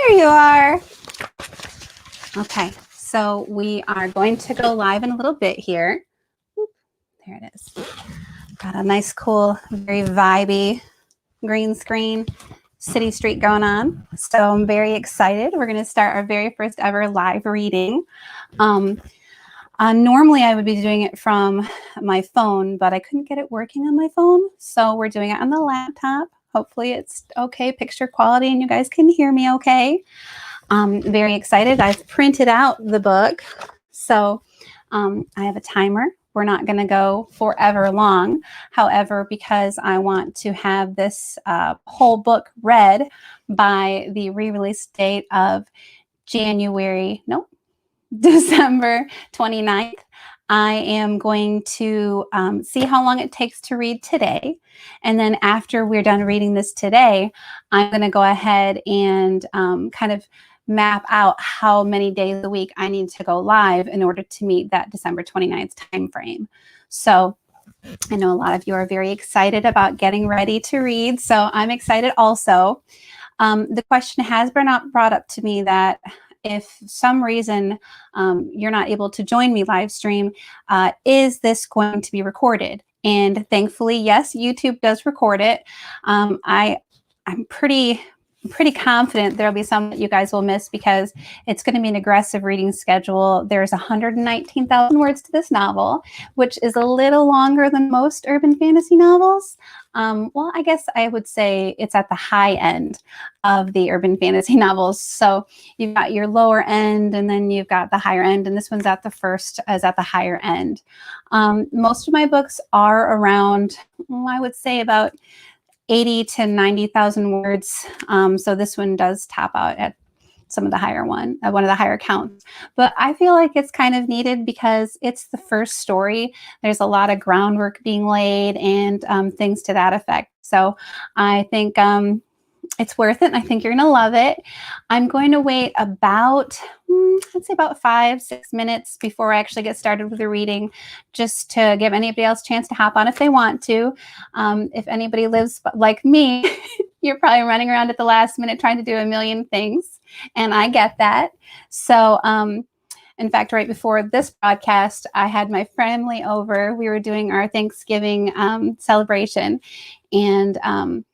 There you are. Okay, so we are going to go live in a little bit here. Oop, there it is. Got a nice, cool, very vibey green screen city street going on. So I'm very excited. We're going to start our very first ever live reading. Normally I would be doing it from my phone, but I couldn't get it working on my phone. So we're doing it on the laptop. Hopefully it's okay, picture quality, and you guys can hear me okay. I'm very excited. I've printed out the book. So I have a timer. We're not going to go forever long. However, because I want to have this whole book read by the re-release date of December 29th, I am going to see how long it takes to read today. And then after we're done reading this today, I'm going to go ahead and kind of map out how many days a week I need to go live in order to meet that December 29th time frame. So I know a lot of you are very excited about getting ready to read. So I'm excited also. The question has been brought up to me that if some reason you're not able to join me live stream, is this going to be recorded? And thankfully, yes, YouTube does record it. I'm pretty confident there'll be some that you guys will miss because it's going to be an aggressive reading schedule. There's 119,000 words to this novel, which is a little longer than most urban fantasy novels. Well, I guess I would say it's at the high end of the urban fantasy novels. So you've got your lower end and then you've got the higher end, and this one's at the higher end. Most of my books are around, I would say about 80 to 90,000 words. So this one does top out at some of the higher one of the higher counts. But I feel like it's kind of needed because it's the first story. There's a lot of groundwork being laid and things to that effect. So I think it's worth it. And I think you're going to love it. I'm going to wait about, I'd say about 5-6 minutes before I actually get started with the reading, just to give anybody else a chance to hop on if they want to. If anybody lives like me, you're probably running around at the last minute trying to do a million things. And I get that. So, in fact, right before this broadcast, I had my family over. We were doing our Thanksgiving celebration, and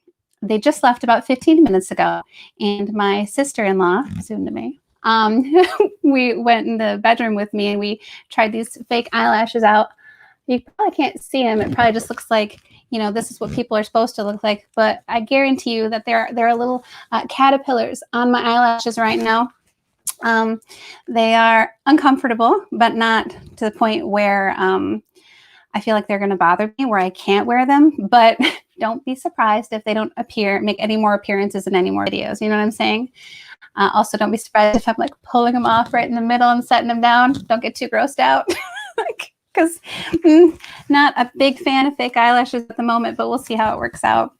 they just left about 15 minutes ago. And my sister-in-law, soon to be, we went in the bedroom with me and we tried these fake eyelashes out. You probably can't see them. It probably just looks like, you know, this is what people are supposed to look like. But I guarantee you that there are little caterpillars on my eyelashes right now. They are uncomfortable, but not to the point where I feel like they're going to bother me where I can't wear them. But don't be surprised if they don't make any more appearances in any more videos. You know what I'm saying? Also, don't be surprised if I'm like pulling them off right in the middle and setting them down. Don't get too grossed out. Because not a big fan of fake eyelashes at the moment, but we'll see how it works out.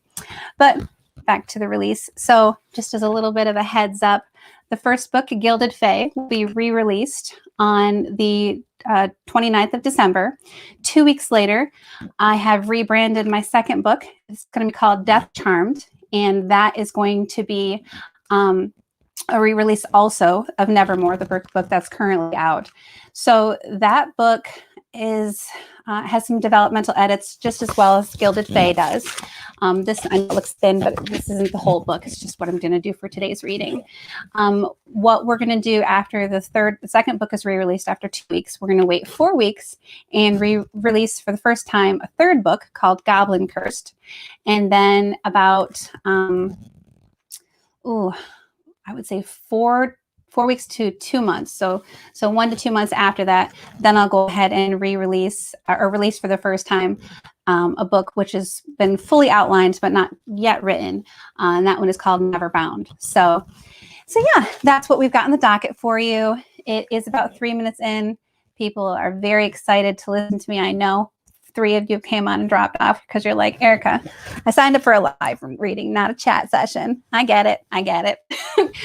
But back to the release. So just as a little bit of a heads up, the first book, Gilded Fae, will be re-released on the 29th of December. 2 weeks later, I have rebranded my second book. It's going to be called Death Charmed, and that is going to be a re-release also of Nevermore, the book that's currently out. So that book has some developmental edits just as well as Gilded Fae does. This I know looks thin, but this isn't the whole book. It's just what I'm going to do for today's reading. What we're going to do after the second book is re-released after 2 weeks, we're going to wait 4 weeks and re-release for the first time a third book called Goblin Cursed. And then about, I would say 4 weeks to 2 months. So 1 to 2 months after that, then I'll go ahead and re-release or release for the first time a book which has been fully outlined but not yet written. And that one is called Never Bound. So yeah, that's what we've got in the docket for you. It is about 3 minutes in. People are very excited to listen to me. I know 3 of you came on and dropped off because you're like, Erica, I signed up for a live reading, not a chat session. I get it.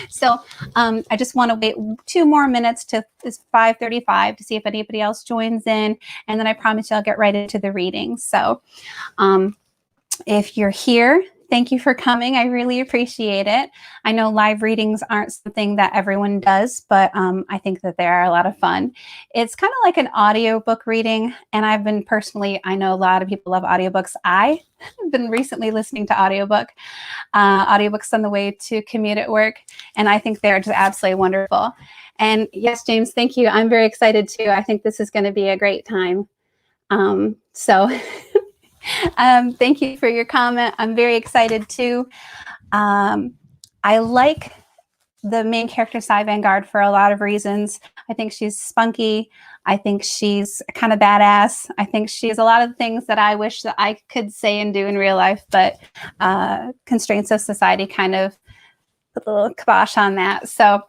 So I just want to wait 2 more minutes to it's 5:35 to see if anybody else joins in. And then I promise you I'll get right into the reading. So if you're here, Thank you for coming. I really appreciate it. I know live readings aren't something that everyone does, but I think that they are a lot of fun. It's kind of like an audiobook reading, and I know a lot of people love audiobooks. I have been recently listening to audiobooks on the way to commute at work, and I think they're just absolutely wonderful. And yes, James, thank you. I'm very excited too. I think this is going to be a great time. So thank you for your comment. I'm very excited too. I like the main character, Cy Vanguard, for a lot of reasons. I think she's spunky. I think she's kind of badass. I think she's a lot of things that I wish that I could say and do in real life, but constraints of society kind of put a little kibosh on that. So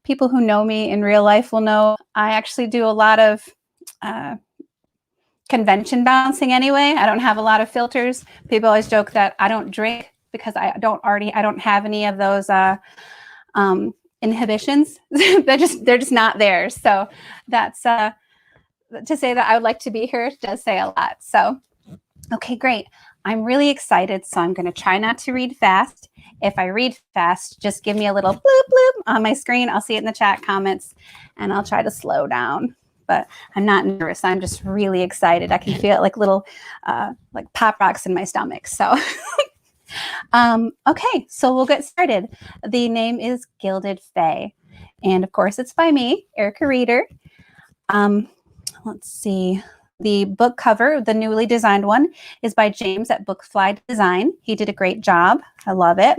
people who know me in real life will know I actually do a lot of convention bouncing anyway. I don't have a lot of filters. People always joke that I don't drink because I don't have any of those inhibitions. they're just not there. So that's to say that I would like to be here does say a lot. So okay, great. I'm really excited. So I'm going to try not to read fast. If I read fast, just give me a little bloop bloop on my screen. I'll see it in the chat comments, and I'll try to slow down. But I'm not nervous. I'm just really excited. I can feel it like little like pop rocks in my stomach. So okay, so we'll get started. The name is Gilded Fae, and of course it's by me, Erica Reeder. Let's see. The book cover, the newly designed one, is by James at Bookfly Design. He did a great job. I love it.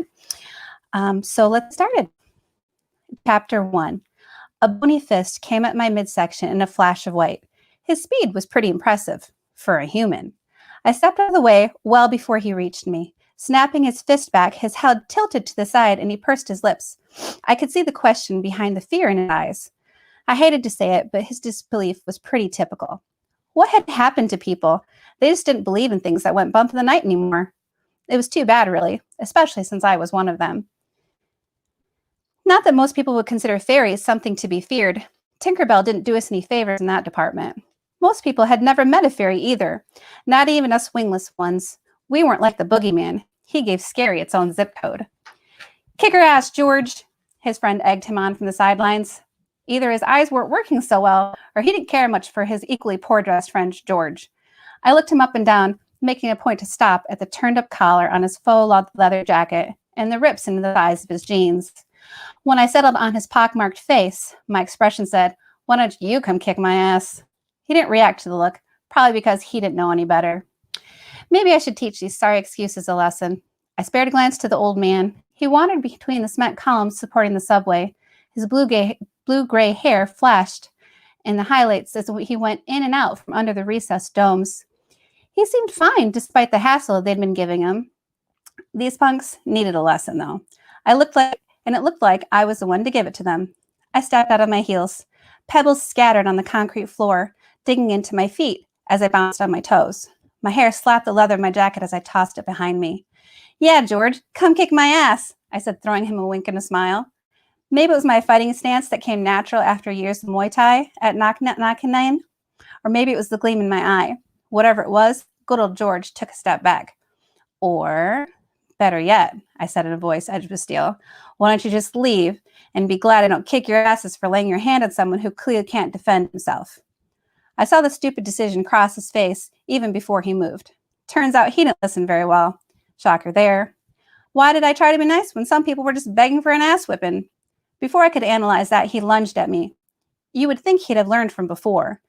So let's start it. Chapter 1. A bony fist came at my midsection in a flash of white. His speed was pretty impressive for a human. I stepped out of the way well before he reached me. Snapping his fist back, his head tilted to the side, and he pursed his lips. I could see the question behind the fear in his eyes. I hated to say it, but his disbelief was pretty typical. What had happened to people? They just didn't believe in things that went bump in the night anymore. It was too bad, really, especially since I was one of them. Not that most people would consider fairies something to be feared. Tinkerbell didn't do us any favors in that department. Most people had never met a fairy either, not even us wingless ones. We weren't like the boogeyman. He gave Scary its own zip code. Kick her ass, George, his friend egged him on from the sidelines. Either his eyes weren't working so well, or he didn't care much for his equally poor-dressed friend, George. I looked him up and down, making a point to stop at the turned-up collar on his faux leather jacket and the rips into the thighs of his jeans. When I settled on his pockmarked face, my expression said, "Why don't you come kick my ass?" He didn't react to the look, probably because he didn't know any better. Maybe I should teach these sorry excuses a lesson. I spared a glance to the old man. He wandered between the cement columns supporting the subway. His blue-gray hair flashed in the highlights as he went in and out from under the recessed domes. He seemed fine despite the hassle they'd been giving him. These punks needed a lesson, though. It looked like I was the one to give it to them. I stepped out of my heels. Pebbles scattered on the concrete floor, digging into my feet as I bounced on my toes. My hair slapped the leather of my jacket as I tossed it behind me. "Yeah, George, come kick my ass," I said, throwing him a wink and a smile. Maybe it was my fighting stance that came natural after years of Muay Thai at Nakanain, or maybe it was the gleam in my eye. Whatever it was, good old George took a step back. Or, better yet, I said in a voice edged with steel, "why don't you just leave and be glad I don't kick your asses for laying your hand on someone who clearly can't defend himself?" I saw the stupid decision cross his face even before he moved. Turns out he didn't listen very well. Shocker there. Why did I try to be nice when some people were just begging for an ass whipping? Before I could analyze that, he lunged at me. You would think he'd have learned from before.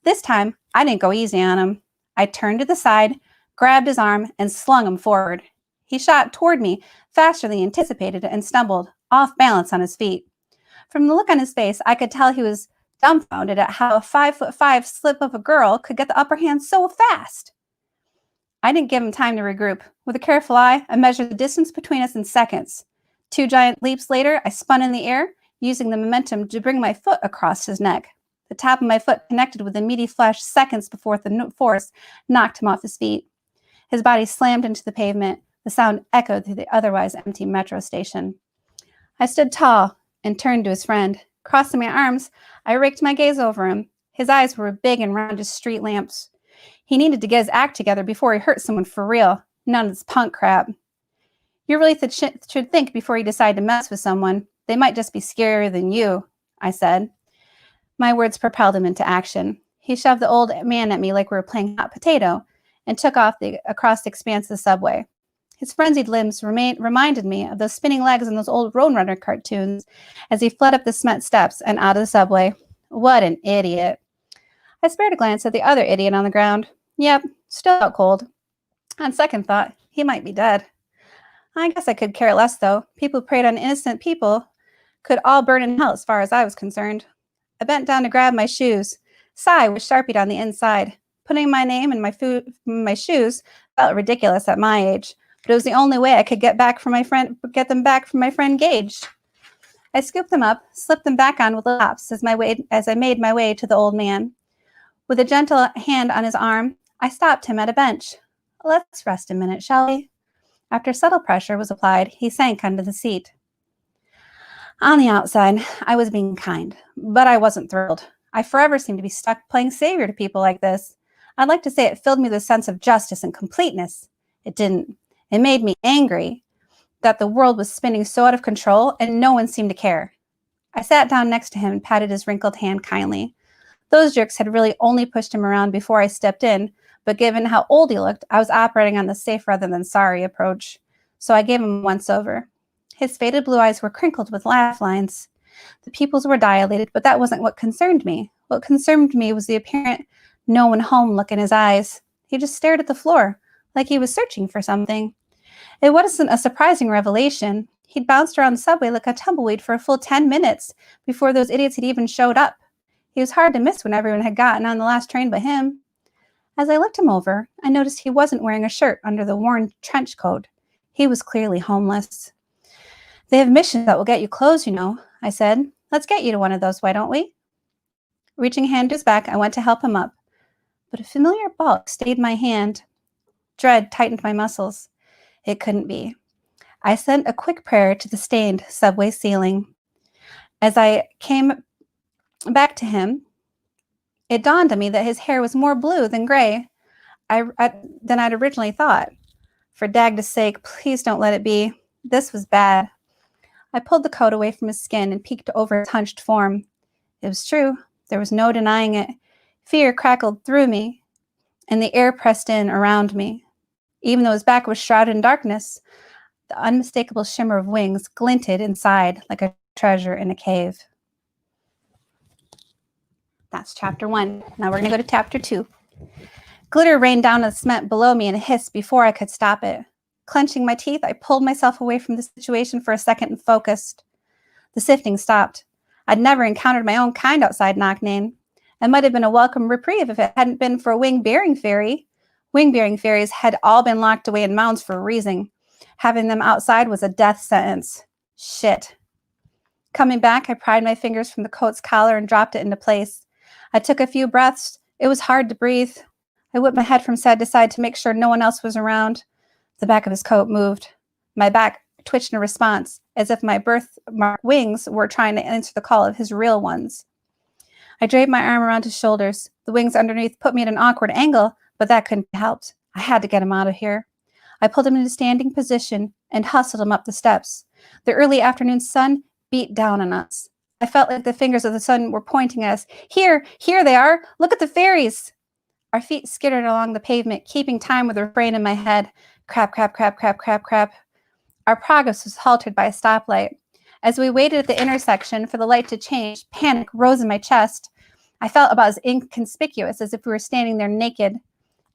This time, I didn't go easy on him. I turned to the side, grabbed his arm, and slung him forward. He shot toward me faster than he anticipated and stumbled, off balance on his feet. From the look on his face, I could tell he was dumbfounded at how a 5'5" slip of a girl could get the upper hand so fast. I didn't give him time to regroup. With a careful eye, I measured the distance between us in seconds. 2 giant leaps later, I spun in the air, using the momentum to bring my foot across his neck. The top of my foot connected with a meaty flash seconds before the force knocked him off his feet. His body slammed into the pavement. The sound echoed through the otherwise empty metro station. I stood tall and turned to his friend. Crossing my arms, I raked my gaze over him. His eyes were big and round as street lamps. He needed to get his act together before he hurt someone for real. None of this punk crap. You really should think before you decide to mess with someone. They might just be scarier than you, I said. My words propelled him into action. He shoved the old man at me like we were playing hot potato and took off across the expanse of the subway. His frenzied limbs reminded me of those spinning legs in those old Roadrunner cartoons as he fled up the cement steps and out of the subway. What an idiot. I spared a glance at the other idiot on the ground. Yep, still out cold. On second thought, he might be dead. I guess I could care less, though. People who preyed on innocent people could all burn in hell as far as I was concerned. I bent down to grab my shoes. Cy was sharpied on the inside. Putting my name in my shoes felt ridiculous at my age, but it was the only way I could get them back from my friend Gage. I scooped them up, slipped them back on with laps as I made my way to the old man. With a gentle hand on his arm, I stopped him at a bench. Let's rest a minute, shall we? After subtle pressure was applied, he sank onto the seat. On the outside, I was being kind, but I wasn't thrilled. I forever seemed to be stuck playing savior to people like this. I'd like to say it filled me with a sense of justice and completeness. It didn't. It made me angry that the world was spinning so out of control and no one seemed to care. I sat down next to him and patted his wrinkled hand kindly. Those jerks had really only pushed him around before I stepped in, but given how old he looked, I was operating on the safe rather than sorry approach. So I gave him a once-over. His faded blue eyes were crinkled with laugh lines. The pupils were dilated, but that wasn't what concerned me. What concerned me was the apparent no one home look in his eyes. He just stared at the floor, like he was searching for something. It wasn't a surprising revelation. He'd bounced around the subway like a tumbleweed for a full 10 minutes before those idiots had even showed up. He was hard to miss when everyone had gotten on the last train but him. As I looked him over, I noticed he wasn't wearing a shirt under the worn trench coat. He was clearly homeless. They have missions that will get you clothes, you know, I said. Let's get you to one of those, why don't we? Reaching a hand to his back, I went to help him up. But a familiar bulk stayed my hand. Dread tightened my muscles. It couldn't be. I sent a quick prayer to the stained subway ceiling. As I came back to him, it dawned on me that his hair was more blue than gray than I'd originally thought. For Dagda's sake, please don't let it be. This was bad. I pulled the coat away from his skin and peeked over his hunched form. It was true. There was no denying it. Fear crackled through me, and the air pressed in around me. Even though his back was shrouded in darkness, the unmistakable shimmer of wings glinted inside like a treasure in a cave. That's chapter 1. Now we're going to go to chapter 2. Glitter rained down on the cement below me and hissed before I could stop it. Clenching my teeth, I pulled myself away from the situation for a second and focused. The sifting stopped. I'd never encountered my own kind outside Knocknane. It might have been a welcome reprieve if it hadn't been for a wing-bearing fairy. Wing-bearing fairies had all been locked away in mounds for a reason. Having them outside was a death sentence. Shit. Coming back, I pried my fingers from the coat's collar and dropped it into place. I took a few breaths. It was hard to breathe. I whipped my head from side to side to make sure no one else was around. The back of his coat moved. My back twitched in response, as if my birthmark wings were trying to answer the call of his real ones. I draped my arm around his shoulders. The wings underneath put me at an awkward angle, but that couldn't be helped. I had to get him out of here. I pulled him into standing position and hustled him up the steps. The early afternoon sun beat down on us. I felt like the fingers of the sun were pointing at us. Here they are. Look at the fairies. Our feet skittered along the pavement, keeping time with the refrain in my head. Crap, crap, crap, crap, crap, crap. Our progress was halted by a stoplight. As we waited at the intersection for the light to change, panic rose in my chest. I felt about as inconspicuous as if we were standing there naked.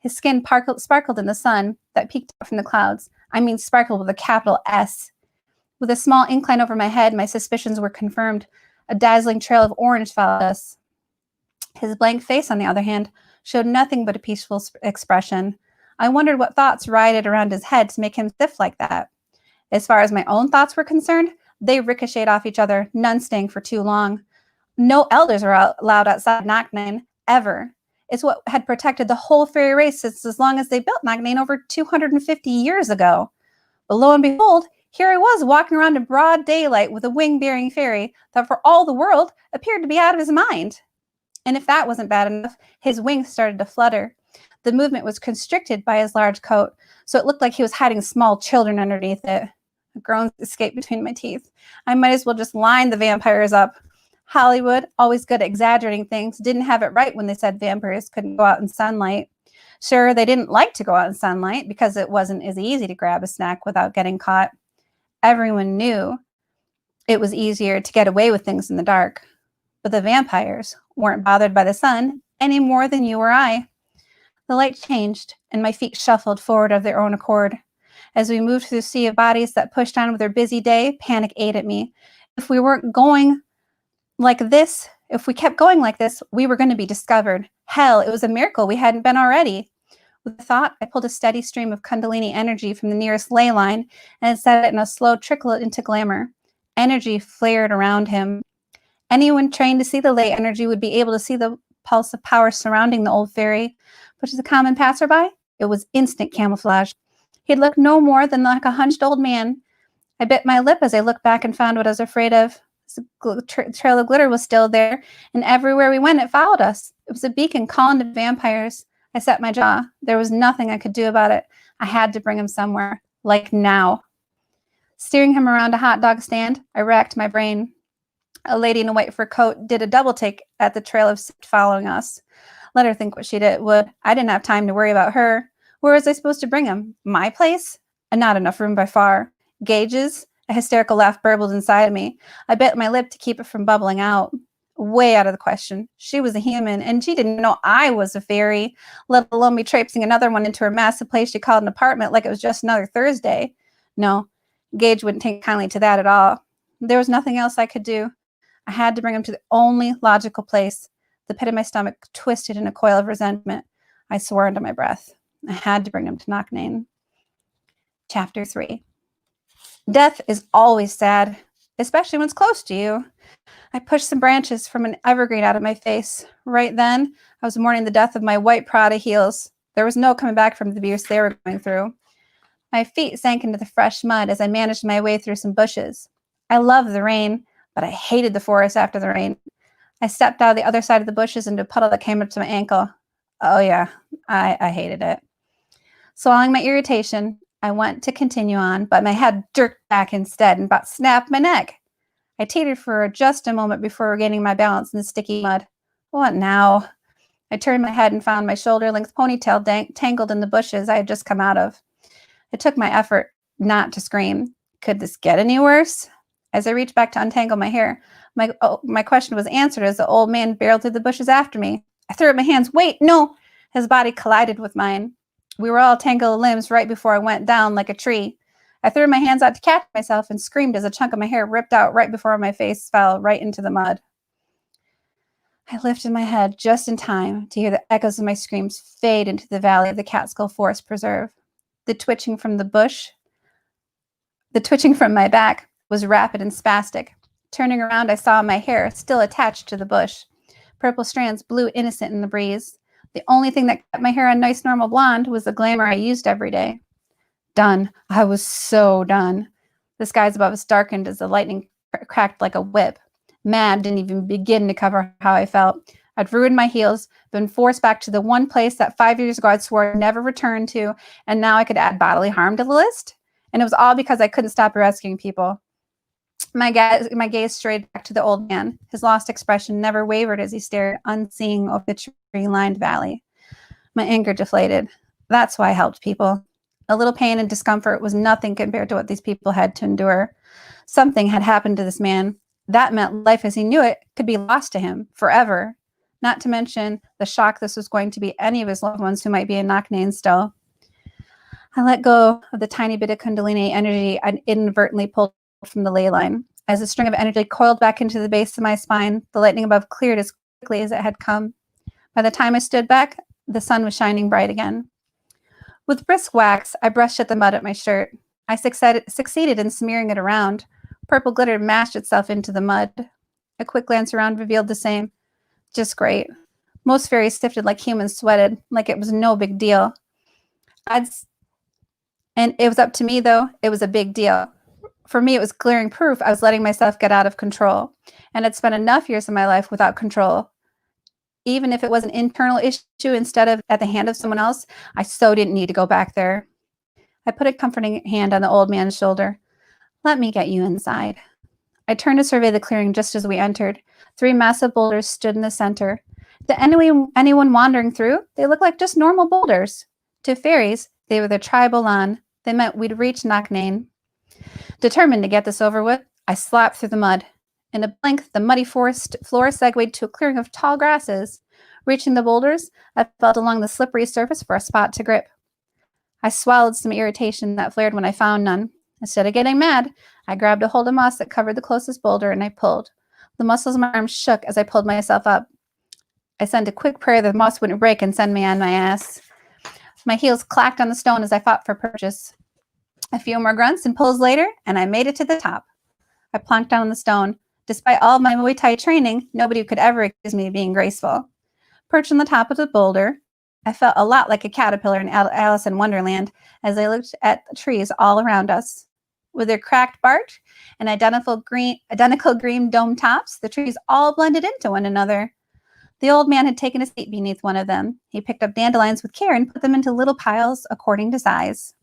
His skin sparkled in the sun that peeked up from the clouds. I mean sparkled with a capital S. With a small incline over my head, my suspicions were confirmed. A dazzling trail of orange followed us. His blank face, on the other hand, showed nothing but a peaceful expression. I wondered what thoughts rioted around his head to make him stiff like that. As far as my own thoughts were concerned, they ricocheted off each other, none staying for too long. No elders were allowed outside Knocknane, ever. It's what had protected the whole fairy race since as long as they built Knocknane over 250 years ago. But lo and behold, here I was walking around in broad daylight with a wing-bearing fairy that for all the world appeared to be out of his mind. And if that wasn't bad enough, his wings started to flutter. The movement was constricted by his large coat, so it looked like he was hiding small children underneath it. A groan escaped between my teeth. I might as well just line the vampires up. Hollywood, always good at exaggerating things, didn't have it right when they said vampires couldn't go out in sunlight. Sure, they didn't like to go out in sunlight because it wasn't as easy to grab a snack without getting caught. Everyone knew it was easier to get away with things in the dark. But the vampires weren't bothered by the sun any more than you or I. The light changed, and my feet shuffled forward of their own accord. As we moved through the sea of bodies that pushed on with their busy day, panic ate at me. If we weren't going like this, if we kept going like this, we were going to be discovered. Hell, it was a miracle we hadn't been already. With the thought, I pulled a steady stream of Kundalini energy from the nearest ley line and set it in a slow trickle into glamour. Energy flared around him. Anyone trained to see the ley energy would be able to see the pulse of power surrounding the old fairy, but to the common passerby, it was instant camouflage. He'd looked no more than like a hunched old man. I bit my lip as I looked back and found what I was afraid of. The trail of glitter was still there, and everywhere we went, it followed us. It was a beacon calling to vampires. I set my jaw. There was nothing I could do about it. I had to bring him somewhere, like now. Steering him around a hot dog stand, I racked my brain. A lady in a white fur coat did a double take at the trail of soot following us. Let her think what she would. I didn't have time to worry about her. Where was I supposed to bring him? My place? Not enough room by far. Gage's? A hysterical laugh burbled inside of me. I bit my lip to keep it from bubbling out. Way out of the question. She was a human, and she didn't know I was a fairy, let alone me traipsing another one into her massive place she called an apartment like it was just another Thursday. No, Gage wouldn't take kindly to that at all. There was nothing else I could do. I had to bring him to the only logical place. The pit of my stomach twisted in a coil of resentment. I swore under my breath. I had to bring him to Knocknane. Chapter 3. Death is always sad, especially when it's close to you. I pushed some branches from an evergreen out of my face. Right then, I was mourning the death of my white Prada heels. There was no coming back from the abuse they were going through. My feet sank into the fresh mud as I managed my way through some bushes. I loved the rain, but I hated the forest after the rain. I stepped out the other side of the bushes into a puddle that came up to my ankle. Oh yeah, I hated it. Swallowing my irritation, I went to continue on, but my head jerked back instead and about snapped my neck. I teetered for just a moment before regaining my balance in the sticky mud. What now? I turned my head and found my shoulder-length ponytail tangled in the bushes I had just come out of. It took my effort not to scream. Could this get any worse? As I reached back to untangle my hair, my question was answered as the old man barreled through the bushes after me. I threw up my hands. Wait, no! His body collided with mine. We were all tangled limbs right before I went down like a tree. I threw my hands out to catch myself and screamed as a chunk of my hair ripped out right before my face fell right into the mud. I lifted my head just in time to hear the echoes of my screams fade into the valley of the Catskill Forest Preserve. The twitching from my back was rapid and spastic. Turning around, I saw my hair still attached to the bush. Purple strands blew innocent in the breeze. The only thing that kept my hair a nice normal blonde was the glamour I used every day. Done. I was so done. The skies above us darkened as the lightning cracked like a whip. Mad didn't even begin to cover how I felt. I'd ruined my heels, been forced back to the one place that 5 years ago I'd swore I'd never return to, and now I could add bodily harm to the list? And it was all because I couldn't stop rescuing people. My gaze strayed back to the old man. His lost expression never wavered as he stared unseeing over the tree-lined valley. My anger deflated. That's why I helped people. A little pain and discomfort was nothing compared to what these people had to endure. Something had happened to this man. That meant life as he knew it could be lost to him forever. Not to mention the shock this was going to be any of his loved ones who might be in Knocknane still. I let go of the tiny bit of Kundalini energy I'd inadvertently pulled from the ley line. As the string of energy coiled back into the base of my spine, the lightning above cleared as quickly as it had come. By the time I stood back, the sun was shining bright again. With brisk wax, I brushed at the mud at my shirt. I succeeded in smearing it around. Purple glitter mashed itself into the mud. A quick glance around revealed the same. Just great. Most fairies sifted like humans sweated, like it was no big deal. And it was up to me, though. It was a big deal. For me, it was glaring proof I was letting myself get out of control, and I'd spent enough years of my life without control. Even if it was an internal issue instead of at the hand of someone else, I so didn't need to go back there. I put a comforting hand on the old man's shoulder. Let me get you inside. I turned to survey the clearing just as we entered. 3 massive boulders stood in the center. To anyone wandering through, they looked like just normal boulders. To fairies, they were the tribal lawn. They meant we'd reach Knocknane. Determined to get this over with, I slapped through the mud. In a blink, the muddy forest floor segued to a clearing of tall grasses. Reaching the boulders, I felt along the slippery surface for a spot to grip. I swallowed some irritation that flared when I found none. Instead of getting mad, I grabbed a hold of moss that covered the closest boulder and I pulled. The muscles of my arms shook as I pulled myself up. I sent a quick prayer that the moss wouldn't break and send me on my ass. My heels clacked on the stone as I fought for purchase. A few more grunts and pulls later, and I made it to the top. I plonked down on the stone. Despite all of my Muay Thai training, nobody could ever accuse me of being graceful. Perched on the top of the boulder, I felt a lot like a caterpillar in Alice in Wonderland as I looked at the trees all around us. With their cracked bark and identical green dome tops, the trees all blended into one another. The old man had taken a seat beneath one of them. He picked up dandelions with care and put them into little piles according to size.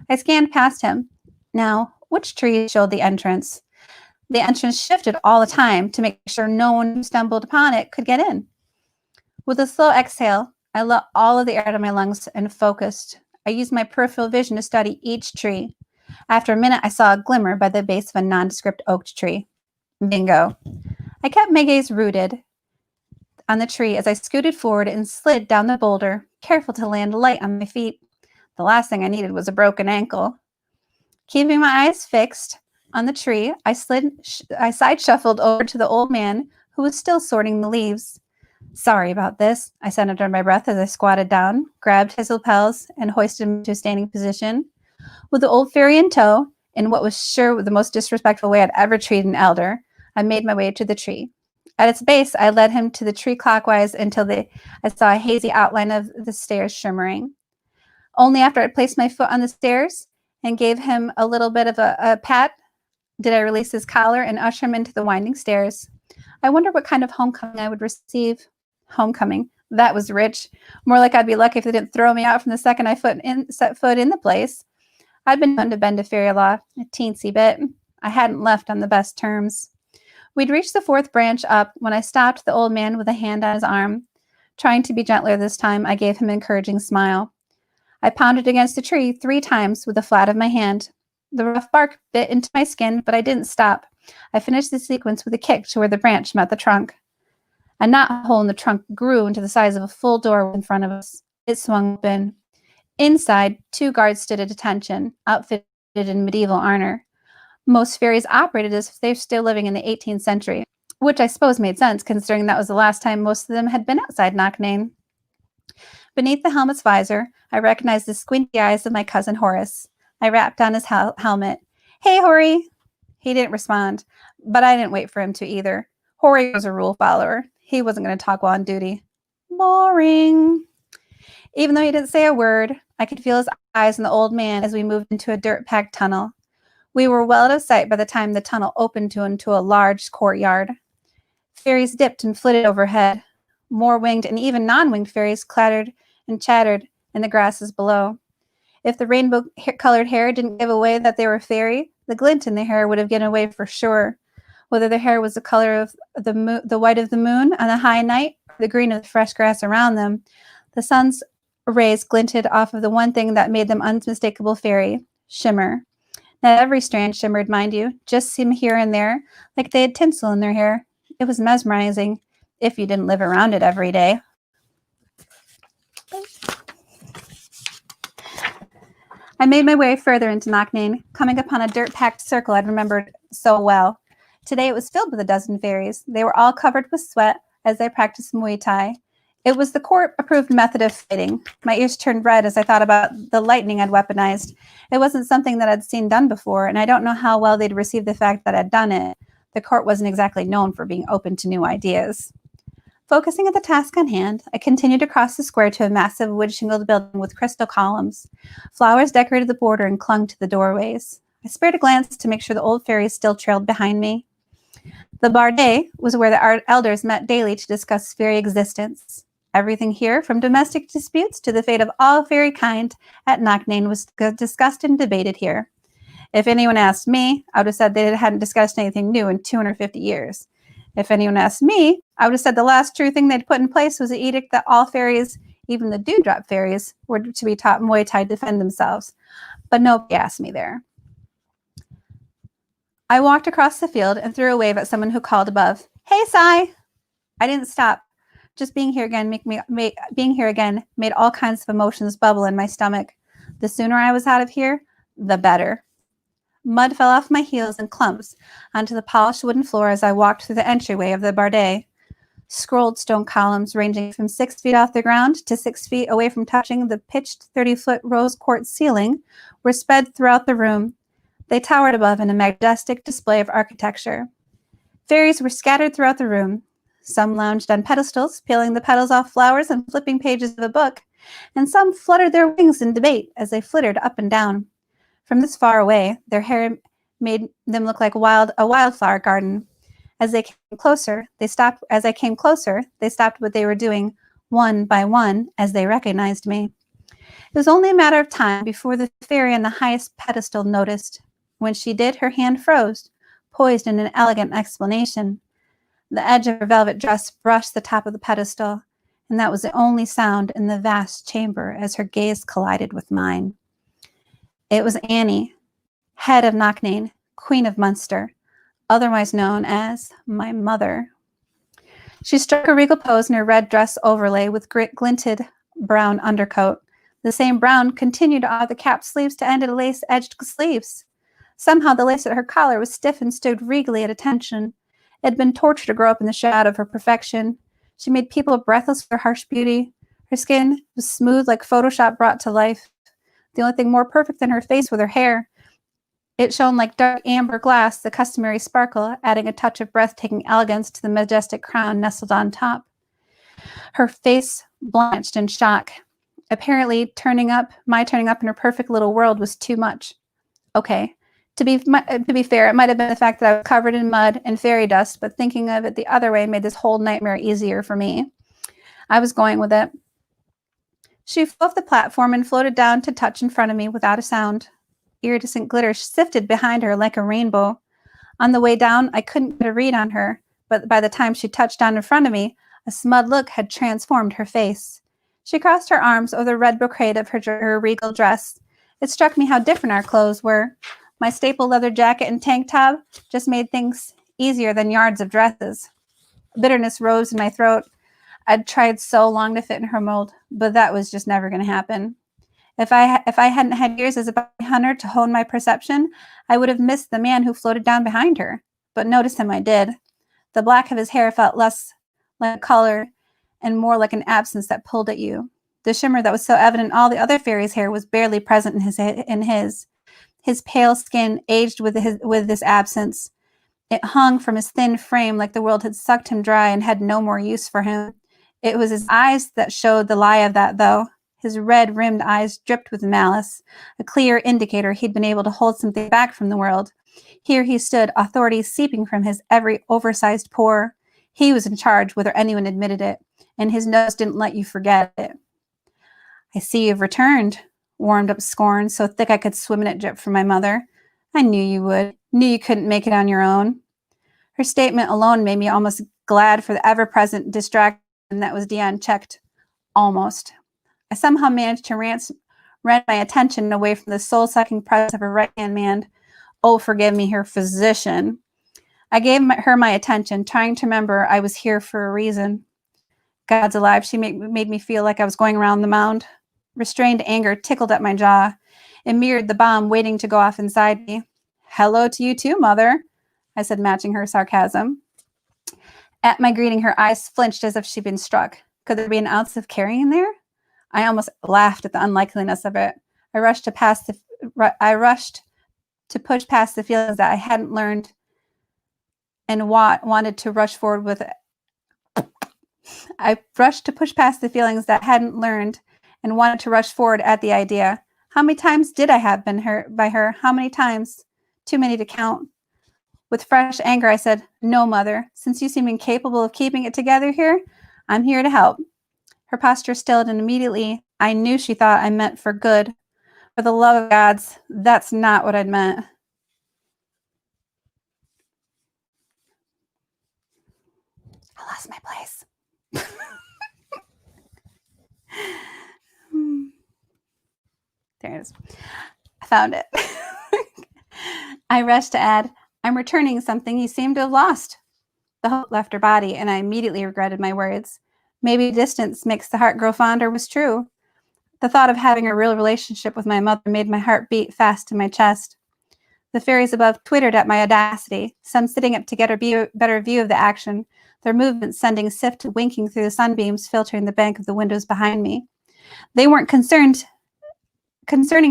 I scanned past him. Now, which tree showed the entrance? The entrance shifted all the time to make sure no one who stumbled upon it could get in. With a slow exhale, I let all of the air out of my lungs and focused. I used my peripheral vision to study each tree. After a minute, I saw a glimmer by the base of a nondescript oak tree. Bingo. I kept my gaze rooted on the tree as I scooted forward and slid down the boulder, careful to land light on my feet. The last thing I needed was a broken ankle. Keeping my eyes fixed on the tree, I side shuffled over to the old man who was still sorting the leaves. Sorry about this, I said under my breath as I squatted down, grabbed his lapels, and hoisted him to a standing position. With the old fairy in tow, in what was sure the most disrespectful way I'd ever treated an elder, I made my way to the tree. At its base, I led him to the tree clockwise until I saw a hazy outline of the stairs shimmering. Only after I placed my foot on the stairs and gave him a little bit of a pat did I release his collar and usher him into the winding stairs. I wonder what kind of homecoming I would receive. Homecoming. That was rich. More like I'd be lucky if they didn't throw me out from the second I set foot in the place. I'd been known to bend to fairy law a teensy bit. I hadn't left on the best terms. We'd reached the 4th branch up when I stopped the old man with a hand on his arm. Trying to be gentler this time, I gave him an encouraging smile. I pounded against the tree 3 times with the flat of my hand. The rough bark bit into my skin, but I didn't stop. I finished the sequence with a kick to where the branch met the trunk. A knot hole in the trunk grew into the size of a full door in front of us. It swung open. Inside, 2 guards stood at attention, outfitted in medieval armor. Most fairies operated as if they were still living in the 18th century, which I suppose made sense considering that was the last time most of them had been outside Knocknane. Beneath the helmet's visor, I recognized the squinty eyes of my cousin Horace. I rapped on his helmet. Hey, Hory! He didn't respond, but I didn't wait for him to either. Hory was a rule follower. He wasn't going to talk while on duty. Boring. Even though he didn't say a word, I could feel his eyes on the old man as we moved into a dirt-packed tunnel. We were well out of sight by the time the tunnel opened into a large courtyard. Fairies dipped and flitted overhead. More winged and even non-winged fairies clattered and chattered in the grasses below. If the rainbow-colored hair didn't give away that they were fairy, the glint in their hair would have given away for sure. Whether their hair was the color of the white of the moon on a high night, or the green of the fresh grass around them, the sun's rays glinted off of the one thing that made them unmistakable fairy, shimmer. Not every strand shimmered, mind you, just some here and there, like they had tinsel in their hair. It was mesmerizing, if you didn't live around it every day. I made my way further into Knocknane, coming upon a dirt-packed circle I'd remembered so well. Today it was filled with a dozen fairies. They were all covered with sweat as they practiced Muay Thai. It was the court-approved method of fighting. My ears turned red as I thought about the lightning I'd weaponized. It wasn't something that I'd seen done before, and I don't know how well they'd received the fact that I'd done it. The court wasn't exactly known for being open to new ideas. Focusing at the task on hand, I continued across the square to a massive wood-shingled building with crystal columns. Flowers decorated the border and clung to the doorways. I spared a glance to make sure the old fairies still trailed behind me. The barday was where the elders met daily to discuss fairy existence. Everything here, from domestic disputes to the fate of all fairy kind at Knocknane, was discussed and debated here. If anyone asked me, I would have said they hadn't discussed anything new in 250 years. If anyone asked me, I would have said the last true thing they'd put in place was the edict that all fairies, even the dewdrop fairies, were to be taught Muay Thai to defend themselves. But nobody asked me there. I walked across the field and threw a wave at someone who called above, "Hey, Cy!" I didn't stop. Just being here again made all kinds of emotions bubble in my stomach. The sooner I was out of here, the better. Mud fell off my heels in clumps onto the polished wooden floor as I walked through the entryway of the barday. Scrolled stone columns ranging from 6 feet off the ground to 6 feet away from touching the pitched 30-foot rose quartz ceiling were spread throughout the room. They towered above in a majestic display of architecture. Fairies were scattered throughout the room. Some lounged on pedestals, peeling the petals off flowers and flipping pages of a book, and some fluttered their wings in debate as they flittered up and down. From this far away, their hair made them look like a wildflower garden. As I came closer, they stopped what they were doing, one by one, as they recognized me. It was only a matter of time before the fairy on the highest pedestal noticed. When she did, her hand froze, poised in an elegant explanation. The edge of her velvet dress brushed the top of the pedestal, and that was the only sound in the vast chamber as her gaze collided with mine. It was Annie, head of Knocknane, Queen of Munster, otherwise known as my mother. She struck a regal pose in her red dress overlay with glinted brown undercoat. The same brown continued on the capped sleeves to end at lace-edged sleeves. Somehow the lace at her collar was stiff and stood regally at attention. It had been torture to grow up in the shadow of her perfection. She made people breathless with her harsh beauty. Her skin was smooth like Photoshop brought to life. The only thing more perfect than her face was her hair. It shone like dark amber glass, the customary sparkle, adding a touch of breathtaking elegance to the majestic crown nestled on top. Her face blanched in shock. Apparently, my turning up in her perfect little world was too much. Okay, to be fair, it might have been the fact that I was covered in mud and fairy dust, but thinking of it the other way made this whole nightmare easier for me. I was going with it. She flew off the platform and floated down to touch in front of me without a sound. Iridescent glitter sifted behind her like a rainbow. On the way down, I couldn't get a read on her, but by the time she touched down in front of me, a smug look had transformed her face. She crossed her arms over the red brocade of her regal dress. It struck me how different our clothes were. My staple leather jacket and tank top just made things easier than yards of dresses. Bitterness rose in my throat. I'd tried so long to fit in her mold, but that was just never going to happen. If I hadn't had years as a bounty hunter to hone my perception, I would have missed the man who floated down behind her. But notice him I did. The black of his hair felt less like color and more like an absence that pulled at you. The shimmer that was so evident in all the other fairies' hair was barely present in his. His pale skin aged with this absence. It hung from his thin frame like the world had sucked him dry and had no more use for him. It was his eyes that showed the lie of that, though. His red-rimmed eyes dripped with malice, a clear indicator he'd been able to hold something back from the world. Here he stood, authority seeping from his every oversized pore. He was in charge, whether anyone admitted it, and his nose didn't let you forget it. "I see you've returned," warmed up scorn, so thick I could swim in it dripped from my mother. "I knew you would. Knew you couldn't make it on your own." Her statement alone made me almost glad for the ever-present distraction that was Dion checked. Almost. I somehow managed to rend my attention away from the soul-sucking presence of her right-hand man. Oh, forgive me, her physician. I gave her my attention, trying to remember I was here for a reason. God's alive, she made me feel like I was going around the mound. Restrained anger tickled at my jaw. It mirrored the bomb waiting to go off inside me. "Hello to you too, Mother," I said, matching her sarcasm. At my greeting, her eyes flinched as if she'd been struck. Could there be an ounce of carrying there? I almost laughed at the unlikeliness of it. I rushed to push past the feelings that I hadn't learned and wanted to rush forward with it. I rushed to push past the feelings that I hadn't learned and wanted to rush forward at the idea. How many times did I have been hurt by her? How many times? Too many to count. With fresh anger, I said, "No, Mother. Since you seem incapable of keeping it together here, I'm here to help." Her posture stilled, and immediately I knew she thought I meant for good. For the love of gods, that's not what I'd meant. I lost my place. There it is. I found it. I rushed to add, "I'm returning something you seem to have lost." The hope left her body, and I immediately regretted my words. Maybe distance makes the heart grow fonder was true. The thought of having a real relationship with my mother made my heart beat fast in my chest. The fairies above twittered at my audacity, some sitting up to get a better view of the action, their movements sending Sif winking through the sunbeams filtering the bank of the windows behind me. They weren't concerning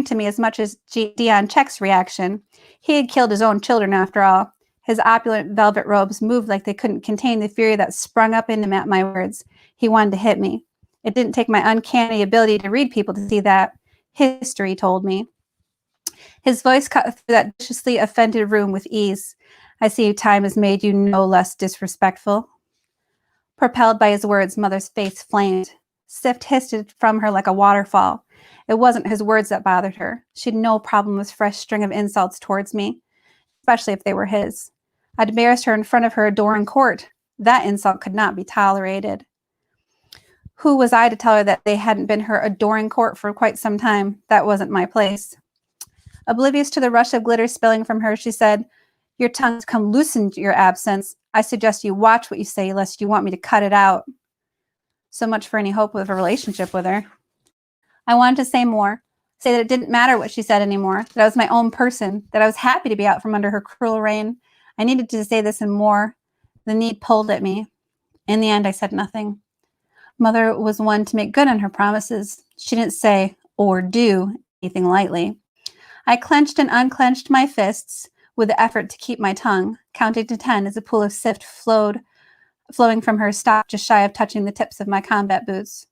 to me as much as Dion Check's reaction. He had killed his own children after all. His opulent velvet robes moved like they couldn't contain the fury that sprung up in him at my words. He wanted to hit me. It didn't take my uncanny ability to read people to see that. History told me. His voice cut through that viciously offended room with ease. "I see time has made you no less disrespectful." Propelled by his words, Mother's face flamed. Sif hissed it from her like a waterfall. It wasn't his words that bothered her. She had no problem with fresh string of insults towards me, especially if they were his. I'd embarrassed her in front of her adoring court. That insult could not be tolerated. Who was I to tell her that they hadn't been her adoring court for quite some time? That wasn't my place. Oblivious to the rush of glitter spilling from her, she said, "Your tongue's come loose in your absence. I suggest you watch what you say, lest you want me to cut it out." So much for any hope of a relationship with her. I wanted to say more, say that it didn't matter what she said anymore, that I was my own person, that I was happy to be out from under her cruel reign. I needed to say this and more. The need pulled at me. In the end, I said nothing. Mother was one to make good on her promises. She didn't say or do anything lightly. I clenched and unclenched my fists with the effort to keep my tongue, counting to 10 as a pool of sift flowing from her stopped just shy of touching the tips of my combat boots.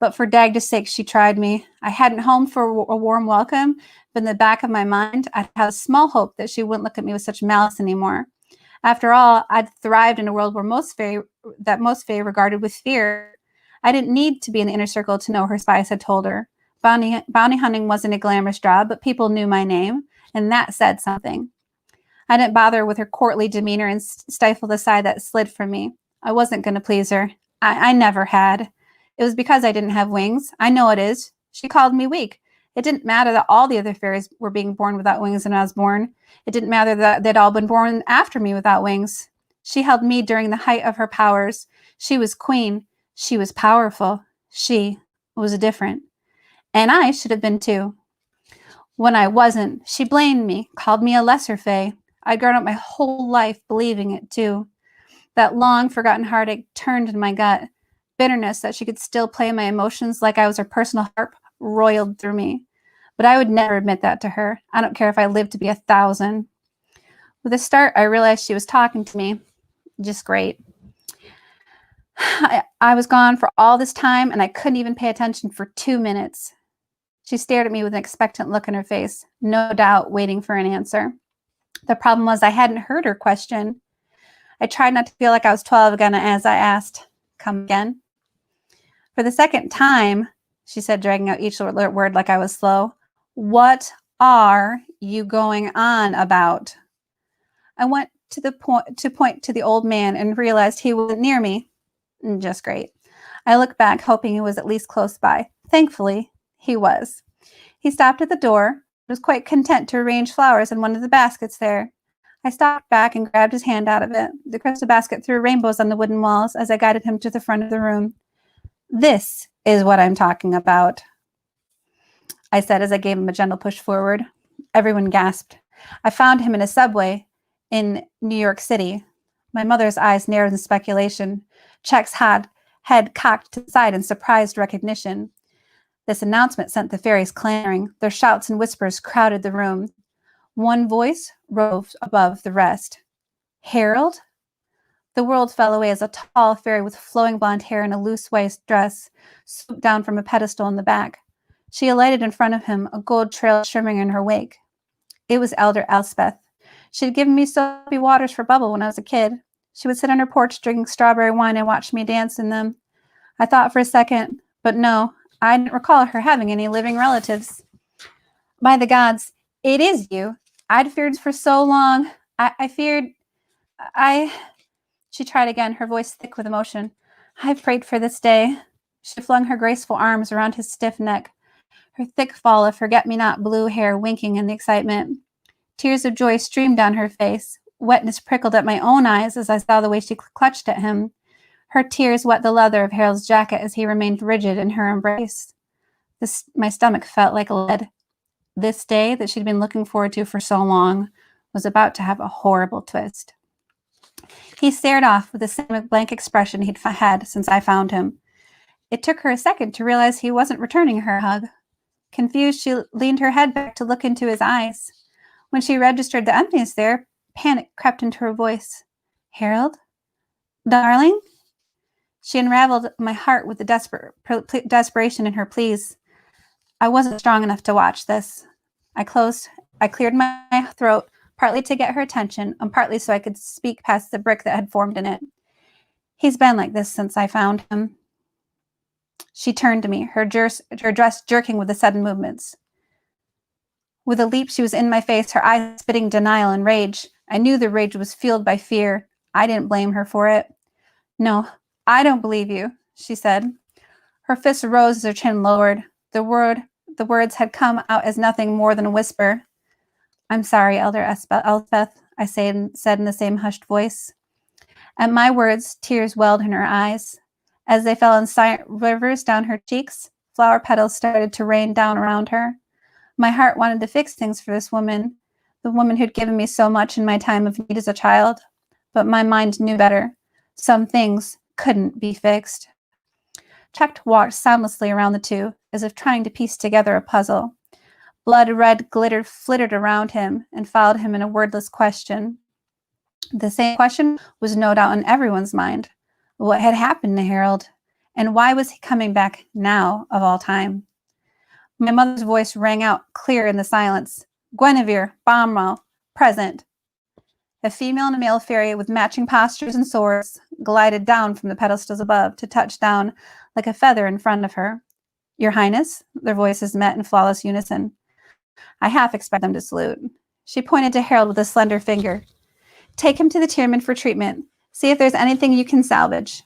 But for Dagda's sake, she tried me. I hadn't home for a warm welcome, but in the back of my mind, I had a small hope that she wouldn't look at me with such malice anymore. After all, I'd thrived in a world where most fae regarded with fear. I didn't need to be in the inner circle to know her spies had told her. Bounty hunting wasn't a glamorous job, but people knew my name, and that said something. I didn't bother with her courtly demeanor and stifle the sigh that slid from me. I wasn't going to please her. I never had. It was because I didn't have wings. I know it is. She called me weak. It didn't matter that all the other fairies were being born without wings when I was born. It didn't matter that they'd all been born after me without wings. She held me during the height of her powers. She was queen. She was powerful. She was different. And I should have been too. When I wasn't, she blamed me, called me a lesser fae. I'd grown up my whole life believing it too. That long forgotten heartache turned in my gut. Bitterness that she could still play my emotions like I was her personal harp roiled through me. But I would never admit that to her. I don't care if I lived to be 1,000. With a start, I realized she was talking to me. Just great. I was gone for all this time, and I couldn't even pay attention for 2 minutes. She stared at me with an expectant look in her face, no doubt waiting for an answer. The problem was I hadn't heard her question. I tried not to feel like I was 12 again as I asked, "Come again?" For the second time, she said, dragging out each word like I was slow, "What are you going on about?" I went to point to the old man and realized he wasn't near me. Just great. I looked back, hoping he was at least close by. Thankfully, he was. He stopped at the door, was quite content to arrange flowers in one of the baskets there. I stopped back and grabbed his hand out of it. The crystal basket threw rainbows on the wooden walls as I guided him to the front of the room. "This is what I'm talking about," I said as I gave him a gentle push forward. Everyone gasped. I found him in a subway in New York City. My mother's eyes narrowed in speculation. Check's head cocked to the side in surprised recognition. This announcement sent the fairies clamoring. Their shouts and whispers crowded the room. One voice rose above the rest. "Harold?" The world fell away as a tall fairy with flowing blonde hair and a loose waist dress swooped down from a pedestal in the back. She alighted in front of him, a gold trail shimmering in her wake. It was Elder Elspeth. She'd given me soapy waters for Bubble when I was a kid. She would sit on her porch drinking strawberry wine and watch me dance in them. I thought for a second, but no, I didn't recall her having any living relatives. By the gods, it is you. I'd feared for so long. I feared... She tried again, her voice thick with emotion. I've prayed for this day. She flung her graceful arms around his stiff neck, her thick fall of forget-me-not blue hair winking in the excitement. Tears of joy streamed down her face. Wetness prickled at my own eyes as I saw the way she clutched at him. Her tears wet the leather of Harold's jacket as he remained rigid in her embrace. My stomach felt like lead. This day that she'd been looking forward to for so long was about to have a horrible twist. He stared off with the same blank expression he'd had since I found him. It took her a second to realize he wasn't returning her hug. Confused, she leaned her head back to look into his eyes. When she registered the emptiness there, panic crept into her voice. Harold? Darling? She unraveled my heart with the desperation in her pleas. I wasn't strong enough to watch this. I cleared my throat, partly to get her attention, and partly so I could speak past the brick that had formed in it. He's been like this since I found him. She turned to me, her dress jerking with the sudden movements. With a leap, she was in my face, her eyes spitting denial and rage. I knew the rage was fueled by fear. I didn't blame her for it. No, I don't believe you, she said. Her fists rose as her chin lowered. The words had come out as nothing more than a whisper. I'm sorry, Elder Elspeth, I said in the same hushed voice. At my words, tears welled in her eyes. As they fell in silent rivers down her cheeks, flower petals started to rain down around her. My heart wanted to fix things for this woman, the woman who'd given me so much in my time of need as a child. But my mind knew better. Some things couldn't be fixed. Chuck walked soundlessly around the two, as if trying to piece together a puzzle. Blood-red glitter flittered around him and followed him in a wordless question. The same question was no doubt on everyone's mind. What had happened to Harold? And why was he coming back now, of all time? My mother's voice rang out clear in the silence. Guinevere, Balmoral, present. A female and a male fairy with matching postures and swords glided down from the pedestals above to touch down like a feather in front of her. Your Highness, their voices met in flawless unison. I half expect them to salute. She pointed to Harold with a slender finger. Take him to the Tierman for treatment. See if there's anything you can salvage.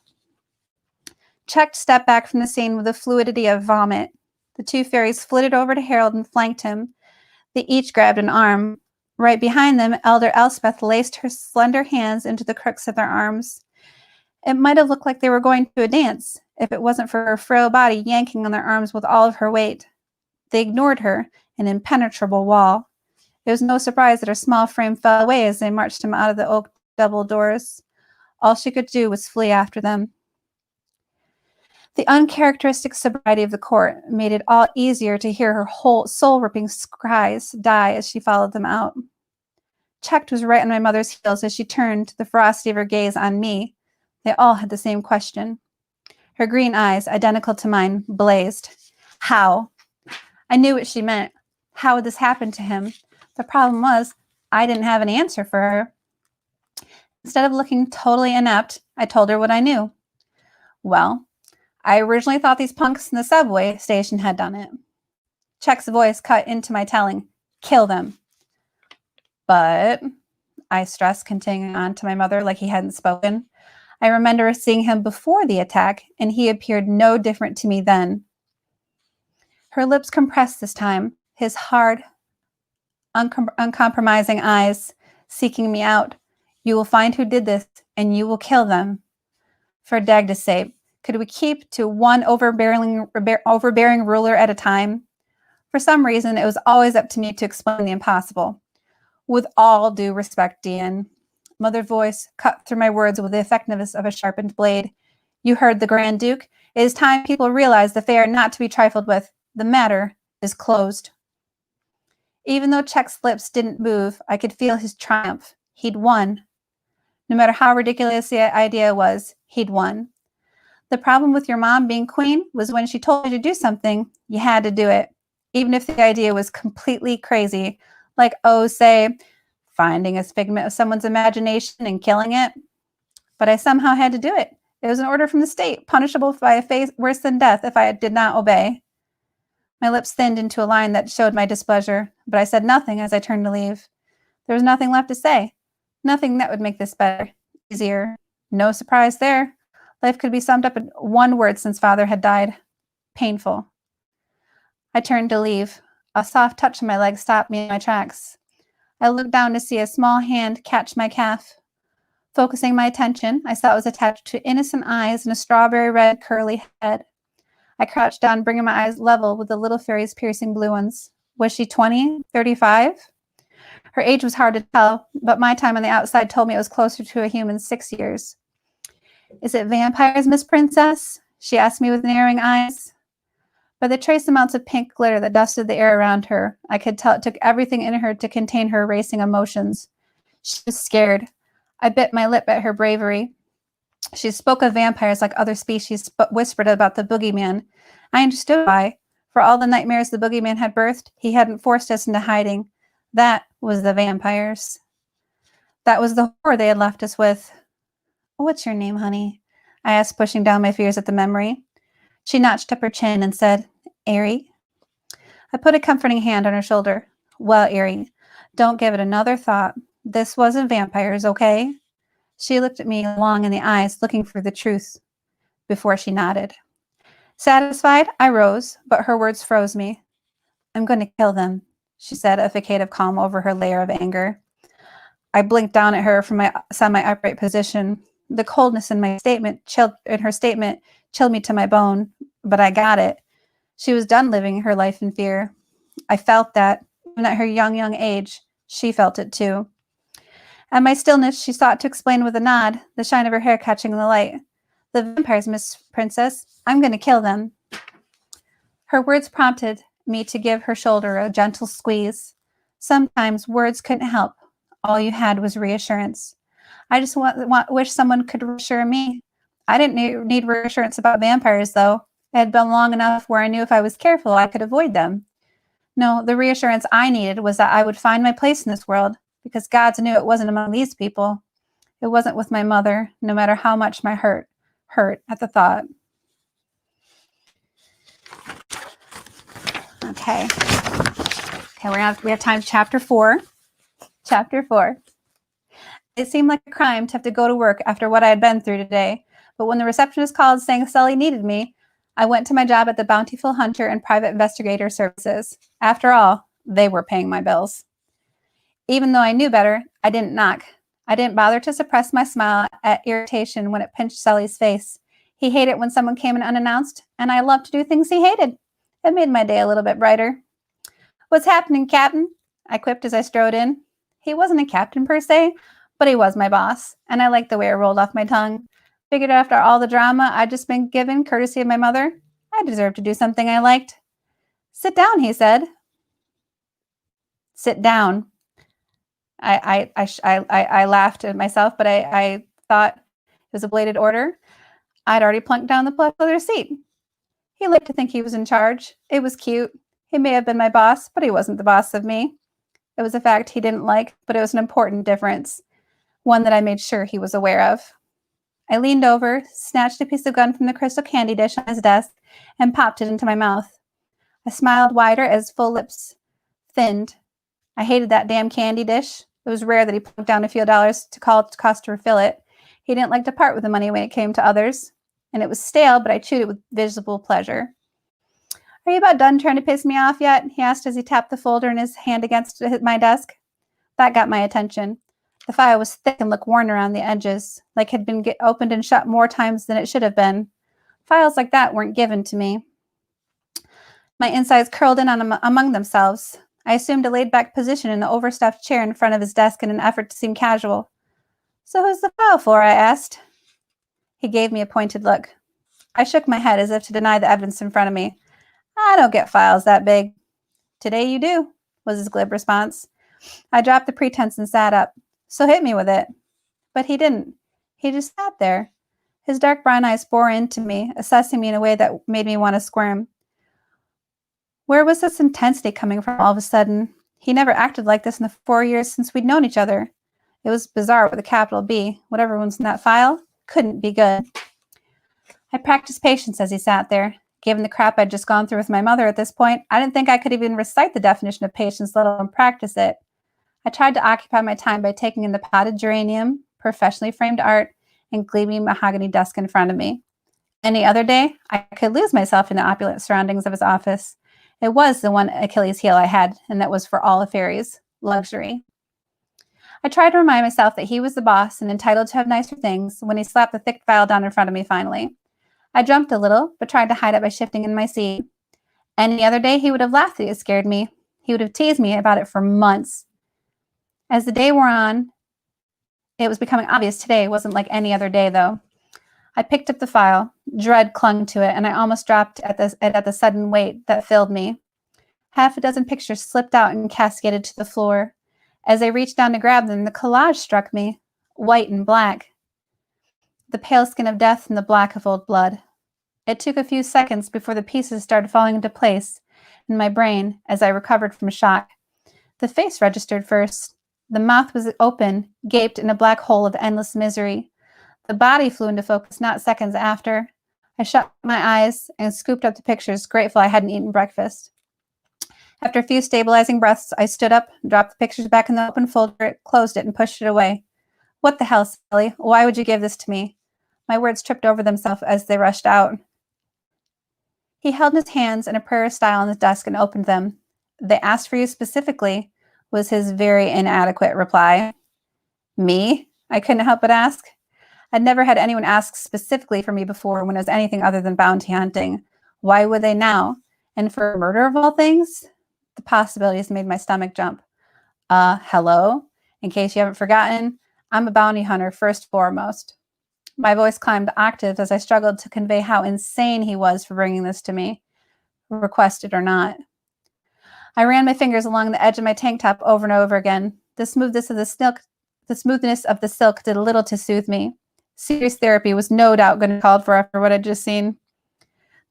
Chuck stepped back from the scene with the fluidity of vomit. The two fairies flitted over to Harold and flanked him. They each grabbed an arm. Right behind them, Elder Elspeth laced her slender hands into the crooks of their arms. It might have looked like they were going to a dance, if it wasn't for her frail body yanking on their arms with all of her weight. They ignored her, an impenetrable wall. It was no surprise that her small frame fell away as they marched him out of the oak double doors. All she could do was flee after them. The uncharacteristic sobriety of the court made it all easier to hear her whole soul-ripping cries die as she followed them out. Chuck was right on my mother's heels as she turned the ferocity of her gaze on me. They all had the same question. Her green eyes, identical to mine, blazed. How? I knew what she meant. How would this happen to him? The problem was, I didn't have an answer for her. Instead of looking totally inept, I told her what I knew. Well, I originally thought these punks in the subway station had done it. Chuck's voice cut into my telling. Kill them. But, I stressed, continuing on to my mother like he hadn't spoken. I remember seeing him before the attack, and he appeared no different to me then. Her lips compressed this time, his hard, uncompromising eyes seeking me out. You will find who did this, and you will kill them. For Dagda's sake, could we keep to one overbearing ruler at a time? For some reason, it was always up to me to explain the impossible. With all due respect, Dean, Mother's voice cut through my words with the effectiveness of a sharpened blade. You heard the Grand Duke. It is time people realize the Fae are not to be trifled with. The matter is closed. Even though Chuck's lips didn't move, I could feel his triumph. He'd won. No matter how ridiculous the idea was, he'd won. The problem with your mom being queen was when she told you to do something, you had to do it, even if the idea was completely crazy. Like, oh, say, finding a figment of someone's imagination and killing it. But I somehow had to do it. It was an order from the state, punishable by a fate worse than death if I did not obey. My lips thinned into a line that showed my displeasure, but I said nothing as I turned to leave. There was nothing left to say. Nothing that would make this better, easier. No surprise there. Life could be summed up in one word since Father had died. Painful. I turned to leave. A soft touch on my leg stopped me in my tracks. I looked down to see a small hand catch my calf. Focusing my attention, I saw it was attached to innocent eyes and a strawberry red curly head. I crouched down, bringing my eyes level with the little fairy's piercing blue ones. Was she 20, 35? Her age was hard to tell, but my time on the outside told me it was closer to a human's 6 years. Is it vampires, Miss Princess? She asked me with narrowing eyes. By the trace amounts of pink glitter that dusted the air around her, I could tell it took everything in her to contain her racing emotions. She was scared. I bit my lip at her bravery. She spoke of vampires like other species, but whispered about the boogeyman. I understood why. For all the nightmares the boogeyman had birthed, he hadn't forced us into hiding. That was the vampires. That was the horror they had left us with. What's your name, honey? I asked, pushing down my fears at the memory. She notched up her chin and said, Airy. I put a comforting hand on her shoulder. Well, Airy, don't give it another thought. This wasn't vampires, okay? She looked at me long in the eyes, looking for the truth, before she nodded. Satisfied, I rose, but her words froze me. I'm going to kill them, she said, a facade of calm over her layer of anger. I blinked down at her from my semi-upright position. The coldness in her statement chilled me to my bone, but I got it. She was done living her life in fear. I felt that, even at her young age, she felt it too. At my stillness, she sought to explain with a nod, the shine of her hair catching the light. The vampires, Miss Princess. I'm going to kill them. Her words prompted me to give her shoulder a gentle squeeze. Sometimes words couldn't help. All you had was reassurance. I just wish someone could reassure me. I didn't need reassurance about vampires, though. It had been long enough where I knew if I was careful, I could avoid them. No, the reassurance I needed was that I would find my place in this world, because gods knew it wasn't among these people. It wasn't with my mother, no matter how much my heart hurt at the thought. Okay, we have time for chapter 4. Chapter 4. It seemed like a crime to have to go to work after what I had been through today, but when the receptionist called saying Sully needed me, I went to my job at the Bountiful Hunter and Private Investigator Services. After all, they were paying my bills. Even though I knew better, I didn't knock. I didn't bother to suppress my smile at irritation when it pinched Sully's face. He hated when someone came in unannounced, and I loved to do things he hated. It made my day a little bit brighter. What's happening, Captain? I quipped as I strode in. He wasn't a captain per se, but he was my boss, and I liked the way it rolled off my tongue. Figured after all the drama I'd just been given, courtesy of my mother, I deserved to do something I liked. Sit down, he said. Sit down. I laughed at myself, but I thought it was a belated order. I'd already plunked down the black leather seat. He liked to think he was in charge. It was cute. He may have been my boss, but he wasn't the boss of me. It was a fact he didn't like, but it was an important difference, one that I made sure he was aware of. I leaned over, snatched a piece of gum from the crystal candy dish on his desk, and popped it into my mouth. I smiled wider as full lips thinned. I hated that damn candy dish. It was rare that he plunked down a few dollars to cost to refill it. He didn't like to part with the money when it came to others, and it was stale, but I chewed it with visible pleasure. Are you about done trying to piss me off yet? He asked as he tapped the folder in his hand against my desk. That got my attention. The file was thick and looked worn around the edges, like it had been opened and shut more times than it should have been. Files like that weren't given to me. My insides curled in among themselves. I assumed a laid-back position in the overstuffed chair in front of his desk in an effort to seem casual. So who's the file for? I asked. He gave me a pointed look. I shook my head as if to deny the evidence in front of me. I don't get files that big. Today you do, was his glib response. I dropped the pretense and sat up. So hit me with it. But he didn't. He just sat there. His dark brown eyes bore into me, assessing me in a way that made me want to squirm. Where was this intensity coming from all of a sudden? He never acted like this in the 4 years since we'd known each other. It was bizarre with a capital B. Whatever was in that file couldn't be good. I practiced patience as he sat there. Given the crap I'd just gone through with my mother at this point, I didn't think I could even recite the definition of patience, let alone practice it. I tried to occupy my time by taking in the potted geranium, professionally framed art, and gleaming mahogany desk in front of me. Any other day, I could lose myself in the opulent surroundings of his office. It was the one Achilles heel I had, and that was for all the fairies, luxury. I tried to remind myself that he was the boss and entitled to have nicer things when he slapped the thick file down in front of me finally. I jumped a little, but tried to hide it by shifting in my seat. Any other day, he would have laughed that it scared me. He would have teased me about it for months. As the day wore on, it was becoming obvious today wasn't like any other day, though. I picked up the file. Dread clung to it, and I almost dropped at the sudden weight that filled me. Half a dozen pictures slipped out and cascaded to the floor. As I reached down to grab them, the collage struck me, white and black. The pale skin of death and the black of old blood. It took a few seconds before the pieces started falling into place in my brain as I recovered from shock. The face registered first. The mouth was open, gaped in a black hole of endless misery. The body flew into focus not seconds after. I shut my eyes and scooped up the pictures, grateful I hadn't eaten breakfast. After a few stabilizing breaths, I stood up, dropped the pictures back in the open folder, closed it, and pushed it away. What the hell, Sally? Why would you give this to me? My words tripped over themselves as they rushed out. He held his hands in a prayer style on his desk and opened them. They asked for you specifically, was his very inadequate reply. Me? I couldn't help but ask. I'd never had anyone ask specifically for me before when it was anything other than bounty hunting. Why would they now? And for murder of all things? The possibilities made my stomach jump. Hello? In case you haven't forgotten, I'm a bounty hunter first and foremost. My voice climbed octaves as I struggled to convey how insane he was for bringing this to me, requested or not. I ran my fingers along the edge of my tank top over and over again. The smoothness of the silk did little to soothe me. Serious therapy was no doubt going to be called for after what I'd just seen.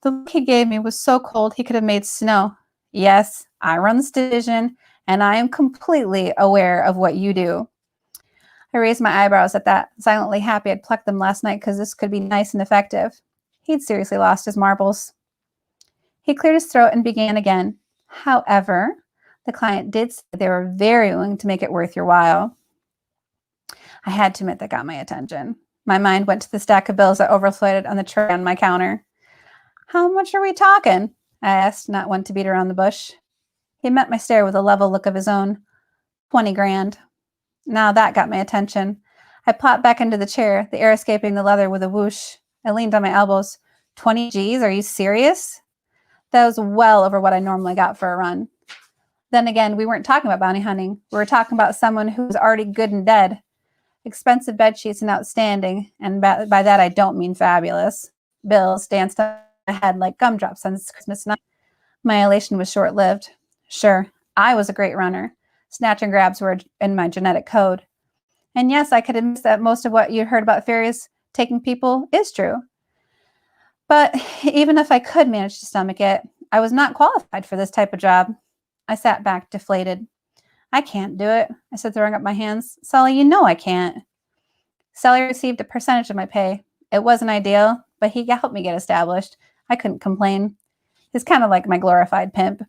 The look he gave me was so cold he could have made snow. Yes, I run this division, and I am completely aware of what you do. I raised my eyebrows at that, silently happy I'd plucked them last night because this could be nice and effective. He'd seriously lost his marbles. He cleared his throat and began again. However, the client did say they were very willing to make it worth your while. I had to admit that got my attention. My mind went to the stack of bills that overflowed on the tray on my counter. How much are we talking? I asked, not one to beat around the bush. He met my stare with a level look of his own. 20 grand. Now that got my attention. I plopped back into the chair, the air escaping the leather with a whoosh. I leaned on my elbows. 20 G's? Are you serious? That was well over what I normally got for a run. Then again, we weren't talking about bounty hunting. We were talking about someone who was already good and dead. Expensive bed sheets and outstanding, and by that I don't mean fabulous. Bills danced on my head like gumdrops on Christmas night. My elation was short-lived. Sure, I was a great runner. Snatch and grabs were in my genetic code. And yes, I could admit that most of what you heard about fairies taking people is true. But even if I could manage to stomach it, I was not qualified for this type of job. I sat back, deflated. I can't do it, I said, throwing up my hands. Sully, you know I can't. Sully received a percentage of my pay. It wasn't ideal, but he helped me get established. I couldn't complain. He's kind of like my glorified pimp.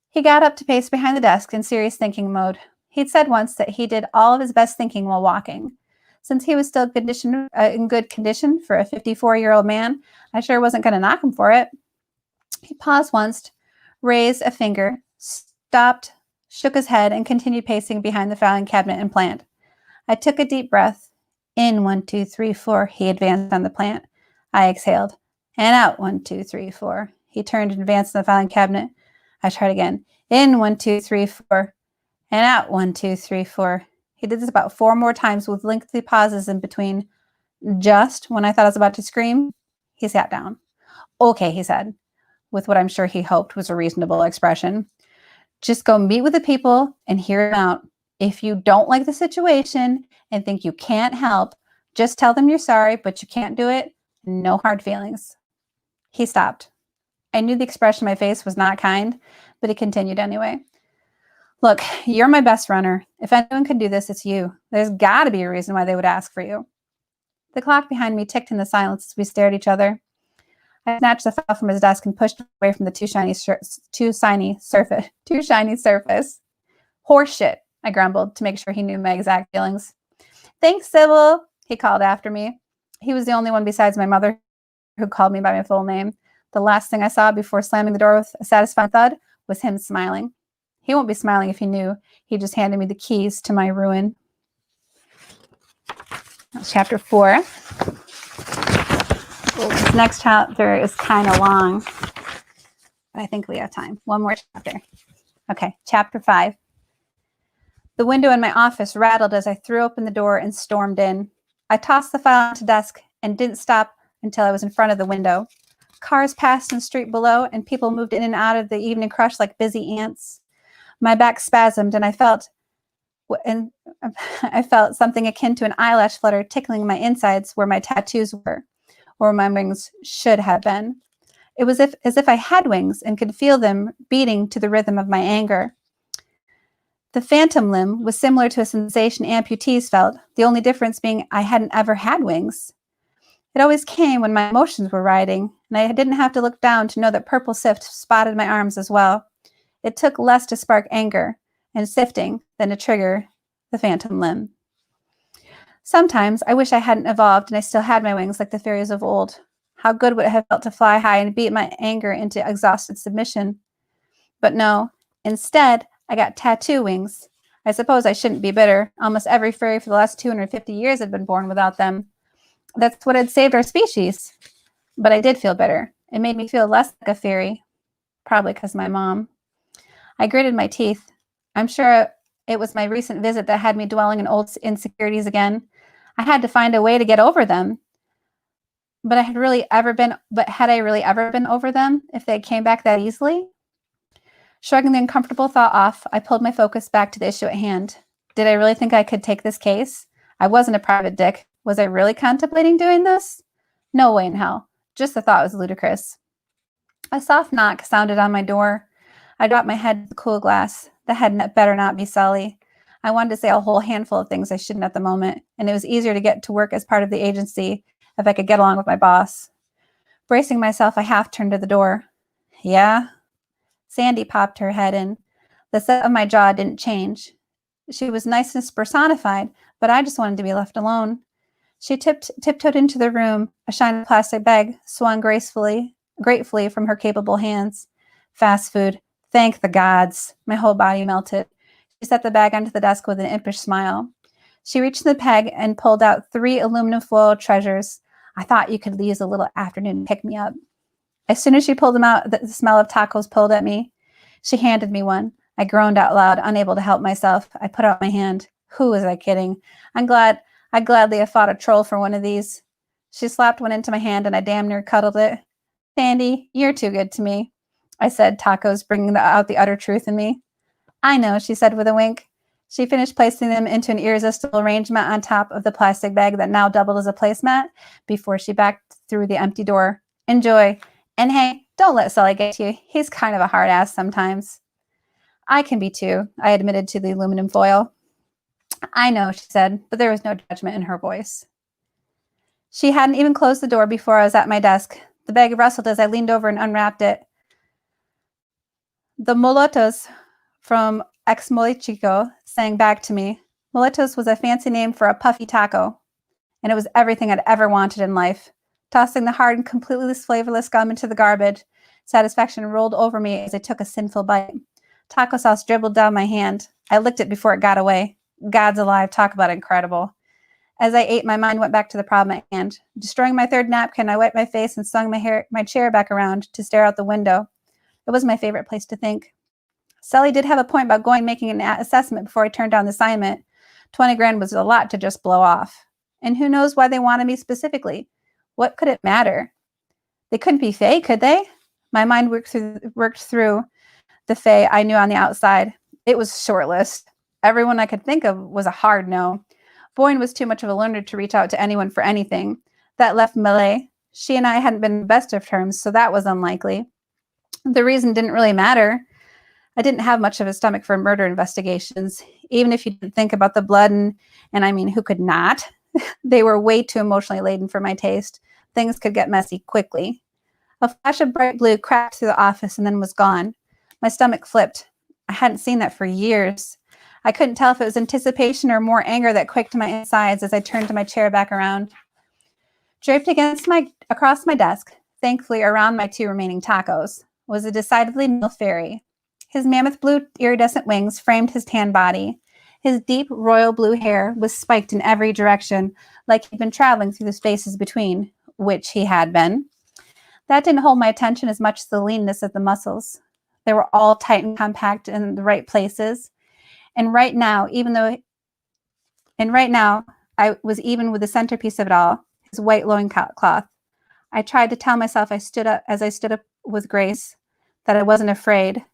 He got up to pace behind the desk in serious thinking mode. He'd said once that he did all of his best thinking while walking. Since he was still in good condition for a 54-year-old man, I sure wasn't going to knock him for it. He paused once, raised a finger, stopped, shook his head, and continued pacing behind the filing cabinet and plant. I took a deep breath. In 1, 2, 3, 4, he advanced on the plant. I exhaled. And out 1, 2, 3, 4. He turned and advanced on the filing cabinet. I tried again. In 1, 2, 3, 4. And out 1, 2, 3, 4. He did this about 4 more times with lengthy pauses in between. Just when I thought I was about to scream, he sat down. Okay, he said, with what I'm sure he hoped was a reasonable expression. Just go meet with the people and hear them out. If you don't like the situation and think you can't help, just tell them you're sorry, but you can't do it. No hard feelings. He stopped. I knew the expression on my face was not kind, but he continued anyway. Look, you're my best runner. If anyone can do this, it's you. There's got to be a reason why they would ask for you. The clock behind me ticked in the silence as we stared at each other. I snatched the file from his desk and pushed it away from the too shiny surface. Horseshit, I grumbled to make sure he knew my exact feelings. Thanks, Sybil, he called after me. He was the only one besides my mother who called me by my full name. The last thing I saw before slamming the door with a satisfied thud was him smiling. He won't be smiling if he knew. He just handed me the keys to my ruin. That's chapter 4. Well, this next chapter is kind of long, but I think we have time. One more chapter. Okay, chapter 5. The window in my office rattled as I threw open the door and stormed in. I tossed the file onto the desk and didn't stop until I was in front of the window. Cars passed in the street below, and people moved in and out of the evening crush like busy ants. My back spasmed, and I felt something akin to an eyelash flutter tickling my insides where my tattoos were, or my wings should have been. It was as if I had wings and could feel them beating to the rhythm of my anger. The phantom limb was similar to a sensation amputees felt, the only difference being I hadn't ever had wings. It always came when my emotions were riding, and I didn't have to look down to know that purple sift spotted my arms as well. It took less to spark anger and sifting than to trigger the phantom limb. Sometimes I wish I hadn't evolved and I still had my wings like the fairies of old. How good would it have felt to fly high and beat my anger into exhausted submission? But no, instead, I got tattoo wings. I suppose I shouldn't be bitter. Almost every fairy for the last 250 years had been born without them. That's what had saved our species. But I did feel bitter. It made me feel less like a fairy. Probably because my mom. I gritted my teeth. I'm sure it was my recent visit that had me dwelling in old insecurities again. I had to find a way to get over them. But had I really ever been over them if they came back that easily? Shrugging the uncomfortable thought off, I pulled my focus back to the issue at hand. Did I really think I could take this case? I wasn't a private dick. Was I really contemplating doing this? No way in hell. Just the thought was ludicrous. A soft knock sounded on my door. I dropped my head to the cool glass. The head better not be Sully. I wanted to say a whole handful of things I shouldn't at the moment, and it was easier to get to work as part of the agency if I could get along with my boss. Bracing myself, I half turned to the door. Yeah? Sandy popped her head in. The set of my jaw didn't change. She was niceness personified, but I just wanted to be left alone. She tiptoed into the room. A shiny plastic bag swung gratefully from her capable hands. Fast food. Thank the gods. My whole body melted. She set the bag onto the desk with an impish smile. She reached the peg and pulled out 3 aluminum foil treasures. I thought you could use a little afternoon pick-me-up. As soon as she pulled them out, the smell of tacos pulled at me. She handed me one. I groaned out loud, unable to help myself. I put out my hand. Who was I kidding? I'd gladly have fought a troll for one of these. She slapped one into my hand, and I damn near cuddled it. Sandy, you're too good to me, I said, tacos bringing out the utter truth in me. I know, she said with a wink. She finished placing them into an irresistible arrangement on top of the plastic bag that now doubled as a placemat before she backed through the empty door. Enjoy. And hey, don't let Sully get to you. He's kind of a hard ass sometimes. I can be too, I admitted to the aluminum foil. I know, she said, but there was no judgment in her voice. She hadn't even closed the door before I was at my desk. The bag rustled as I leaned over and unwrapped it. The molotos from Ex Molichico sang back to me. Molotos was a fancy name for a puffy taco, and it was everything I'd ever wanted in life. Tossing the hard and completely flavorless gum into the garbage, satisfaction rolled over me as I took a sinful bite. Taco sauce dribbled down my hand. I licked it before it got away. God's alive, talk about incredible. As I ate, my mind went back to the problem at hand. Destroying my 3rd napkin, I wiped my face and swung my chair back around to stare out the window. It was my favorite place to think. Sully did have a point about making an assessment before I turned down the assignment. 20 grand was a lot to just blow off. And who knows why they wanted me specifically? What could it matter? They couldn't be Fae, could they? My mind worked through the Fae I knew on the outside. It was short list. Everyone I could think of was a hard no. Boyne was too much of a learner to reach out to anyone for anything. That left Millet. She and I hadn't been the best of terms, so that was unlikely. The reason didn't really matter. I didn't have much of a stomach for murder investigations, even if you didn't think about the blood, and I mean, who could not? They were way too emotionally laden for my taste. Things could get messy quickly. A flash of bright blue cracked through the office and then was gone. My stomach flipped. I hadn't seen that for years. I couldn't tell if it was anticipation or more anger that quaked my insides as I turned my chair back around. Draped across my desk, thankfully around my 2 remaining tacos, was a decidedly male fairy. His mammoth blue iridescent wings framed his tan body. His deep royal blue hair was spiked in every direction, like he'd been traveling through the spaces between, which he had been. That didn't hold my attention as much as the leanness of the muscles. They were all tight and compact in the right places. And right now, I was even with the centerpiece of it all, his white loincloth. I tried to tell myself as I stood up with grace, that I wasn't afraid,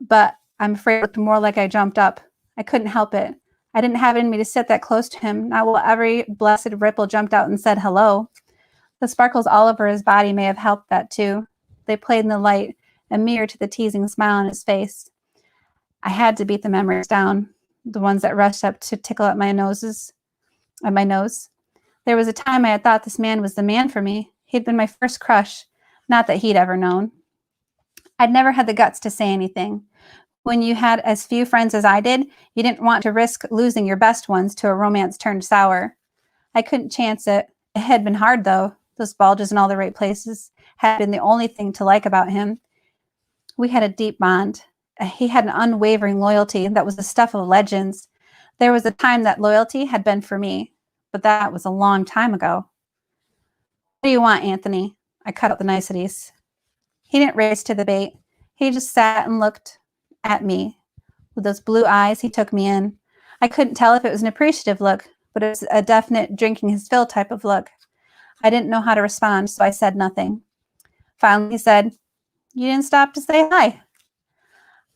but I'm afraid it looked more like I jumped up. I couldn't help it. I didn't have it in me to sit that close to him, not while every blessed ripple jumped out and said hello. The sparkles all over his body may have helped that too. They played in the light, a mirror to the teasing smile on his face. I had to beat the memories down, the ones that rushed up to tickle at my nose. There was a time I had thought this man was the man for me. He'd been my first crush, not that he'd ever known. I'd never had the guts to say anything. When you had as few friends as I did, you didn't want to risk losing your best ones to a romance turned sour. I couldn't chance it. It had been hard, though. Those bulges in all the right places had been the only thing to like about him. We had a deep bond. He had an unwavering loyalty that was the stuff of legends. There was a time that loyalty had been for me, but that was a long time ago. What do you want, Anthony? I cut out the niceties. He didn't race to the bait. He just sat and looked at me. With those blue eyes, he took me in. I couldn't tell if it was an appreciative look, but it was a definite drinking his fill type of look. I didn't know how to respond, so I said nothing. Finally, he said, "You didn't stop to say hi."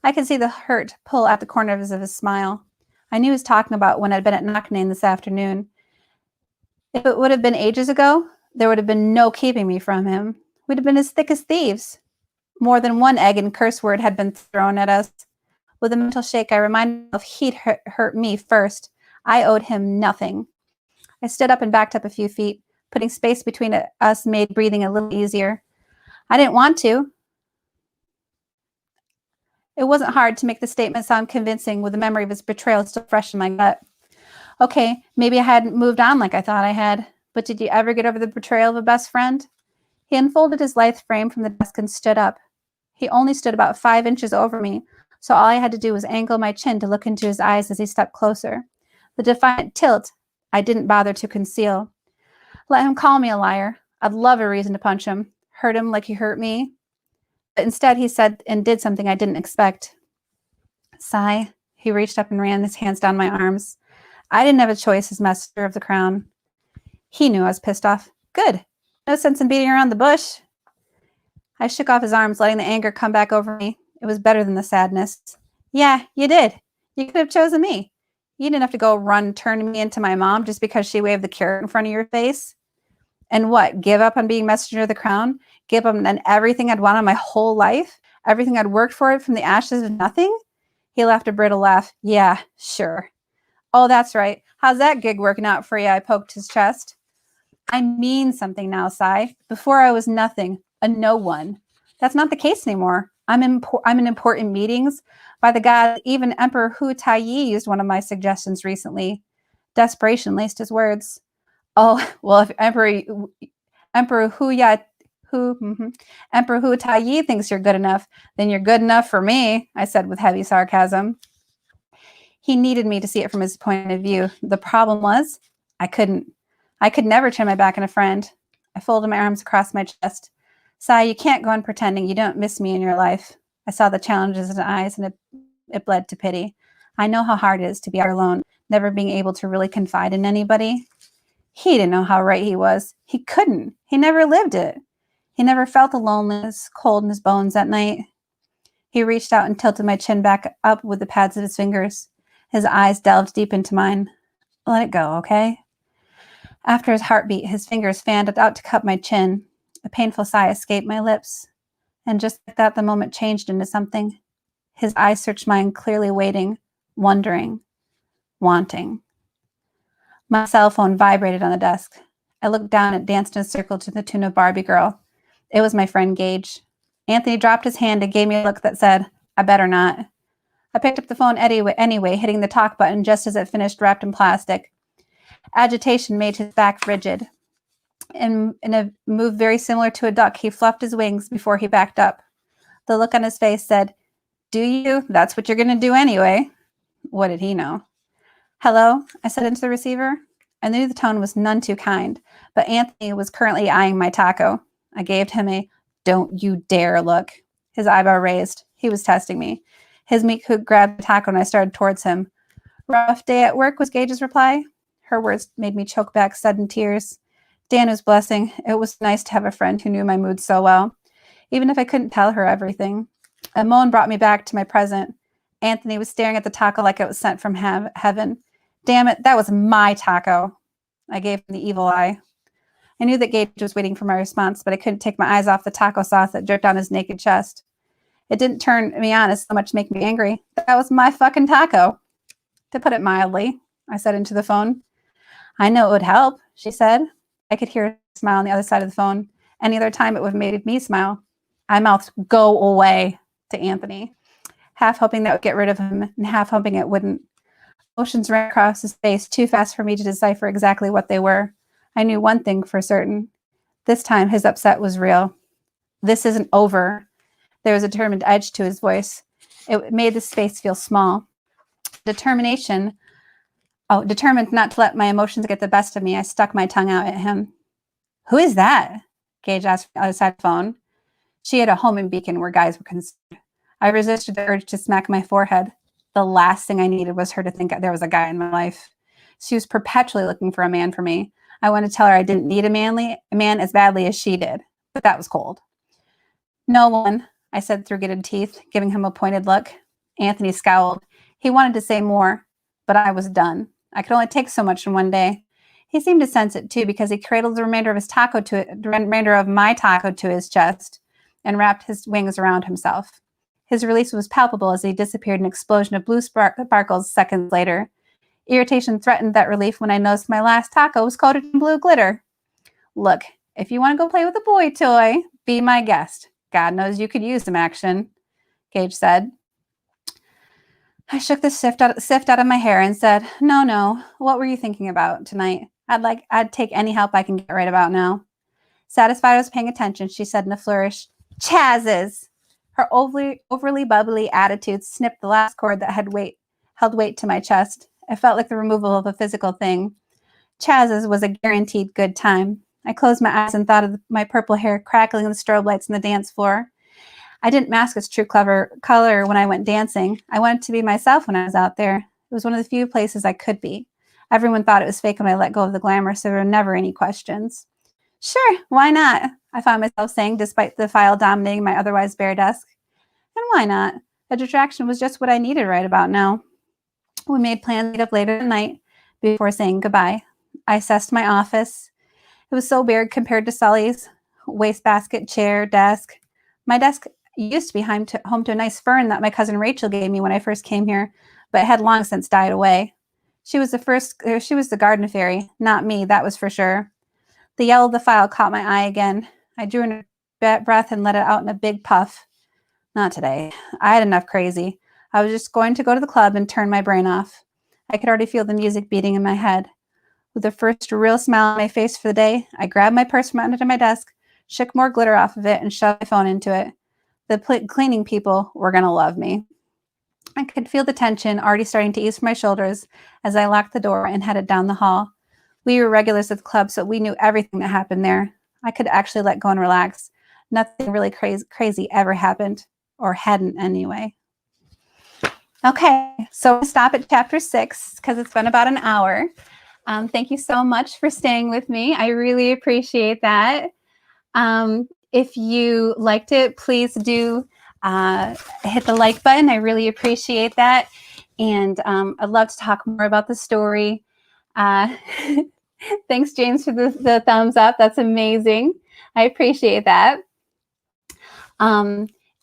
I could see the hurt pull at the corners of his smile. I knew he was talking about when I'd been at Knocknane this afternoon. If it would have been ages ago, there would have been no keeping me from him. We'd have been as thick as thieves. More than one egg and curse word had been thrown at us. With a mental shake, I reminded myself he'd hurt me first. I owed him nothing. I stood up and backed up a few feet. Putting space between us made breathing a little easier. I didn't want to. It wasn't hard to make the statement sound convincing with the memory of his betrayal still fresh in my gut. Okay, maybe I hadn't moved on like I thought I had, but did you ever get over the betrayal of a best friend? He unfolded his lithe frame from the desk and stood up. He only stood about 5 inches over me, so all I had to do was angle my chin to look into his eyes as he stepped closer. The defiant tilt I didn't bother to conceal. Let him call me a liar. I'd love a reason to punch him, hurt him like he hurt me. But instead he said and did something I didn't expect. Cy, he reached up and ran his hands down my arms. I didn't have a choice as master of the crown. He knew I was pissed off. Good. No sense in beating around the bush. I shook off his arms, letting the anger come back over me. It was better than the sadness. Yeah, you did. You could have chosen me. You didn't have to go turn me into my mom just because she waved the carrot in front of your face. And what, give up on being messenger of the crown? Give up on everything I'd wanted my whole life? Everything I'd worked for from the ashes of nothing? He laughed a brittle laugh. Yeah, sure. Oh, that's right. How's that gig working out for you? I poked his chest. I mean something now, Cy. Before I was nothing, a no one. That's not the case anymore. I'm in important meetings. By the God, even Emperor Hu Taiyi used one of my suggestions recently. Desperation laced his words. Oh, well, if Emperor Hu Taiyi thinks you're good enough, then you're good enough for me, I said with heavy sarcasm. He needed me to see it from his point of view. The problem was, I couldn't. I could never turn my back on a friend. I folded my arms across my chest. Cy, you can't go on pretending you don't miss me in your life. I saw the challenges in his eyes, and it bled to pity. I know how hard it is to be alone, never being able to really confide in anybody. He didn't know how right he was. He couldn't. He never lived it. He never felt the loneliness cold in his bones at night. He reached out and tilted my chin back up with the pads of his fingers. His eyes delved deep into mine. Let it go, okay? After his heartbeat, his fingers fanned out to cup my chin. A painful sigh escaped my lips. And just like that, the moment changed into something. His eyes searched mine, clearly waiting, wondering, wanting. My cell phone vibrated on the desk. I looked down and danced in a circle to the tune of Barbie Girl. It was my friend Gage. Anthony dropped his hand and gave me a look that said, I better not. I picked up the phone anyway, hitting the talk button just as it finished, wrapped in plastic. Agitation made his back rigid. In a move very similar to a duck, he fluffed his wings before he backed up. The look on his face said, Do you? That's what you're going to do anyway. What did he know? Hello, I said into the receiver. I knew the tone was none too kind, but Anthony was currently eyeing my taco. I gave him a don't you dare look. His eyebrow raised. He was testing me. His meat hook grabbed the taco and I started towards him. Rough day at work was Gage's reply. Her words made me choke back sudden tears. Dan was blessing. It was nice to have a friend who knew my mood so well, even if I couldn't tell her everything. A moan brought me back to my present. Anthony was staring at the taco like it was sent from heaven. Damn it, that was my taco. I gave him the evil eye. I knew that Gage was waiting for my response, but I couldn't take my eyes off the taco sauce that dripped down his naked chest. It didn't turn me on as so much make me angry. That was my fucking taco. To put it mildly, I said into the phone. I know it would help, she said. I could hear a smile on the other side of the phone. Any other time it would have made me smile. I mouthed, go away, to Anthony, half hoping that would get rid of him and half hoping it wouldn't. Emotions ran across his face too fast for me to decipher exactly what they were. I knew one thing for certain. This time his upset was real. This isn't over. There was a determined edge to his voice. It made the space feel small. Determined not to let my emotions get the best of me, I stuck my tongue out at him. Who is that? Gage asked from the other side of the phone. She had a homing beacon where guys were concerned. I resisted the urge to smack my forehead. The last thing I needed was her to think there was a guy in my life. She was perpetually looking for a man for me. I wanted to tell her I didn't need a man as badly as she did, but that was cold. No one, I said through gritted teeth, giving him a pointed look. Anthony scowled. He wanted to say more, but I was done. I could only take so much in one day. He seemed to sense it too, because he cradled the remainder of my taco to his chest and wrapped his wings around himself. His release was palpable as he disappeared in an explosion of blue sparkles seconds later. Irritation threatened that relief when I noticed my last taco was coated in blue glitter. Look, if you want to go play with a boy toy, be my guest. God knows you could use some action, Gage said. I shook the sift out of my hair and said, No, what were you thinking about tonight? I'd take any help I can get right about now. Satisfied I was paying attention, she said in a flourish, Chaz's! Her overly bubbly attitude snipped the last cord that held weight to my chest. It felt like the removal of a physical thing. Chaz's was a guaranteed good time. I closed my eyes and thought of my purple hair crackling in the strobe lights on the dance floor. I didn't mask its true color when I went dancing. I wanted to be myself when I was out there. It was one of the few places I could be. Everyone thought it was fake when I let go of the glamour, so there were never any questions. Sure, why not? I found myself saying, despite the file dominating my otherwise bare desk. And why not? A distraction was just what I needed right about now. We made plans to meet up later that night before saying goodbye. I assessed my office. It was so bare compared to Sully's. Wastebasket, chair, desk. My desk used to be home to a nice fern that my cousin Rachel gave me when I first came here, but it had long since died away. She was the garden fairy, not me, that was for sure. The yellow of the file caught my eye again. I drew in a breath and let it out in a big puff. Not today. I had enough crazy. I was just going to go to the club and turn my brain off. I could already feel the music beating in my head. With the first real smile on my face for the day, I grabbed my purse from under my desk, shook more glitter off of it, and shoved my phone into it. The cleaning people were going to love me. I could feel the tension already starting to ease from my shoulders as I locked the door and headed down the hall. We were regulars at the club, so we knew everything that happened there. I could actually let go and relax. Nothing really crazy ever happened, or hadn't anyway. Okay, so we'll stop at chapter 6 because it's been about an hour. Thank you so much for staying with me. I really appreciate that. If you liked it, please do hit the like button. I really appreciate that. And I'd love to talk more about the story. Thanks, James, for the thumbs up. That's amazing. I appreciate that.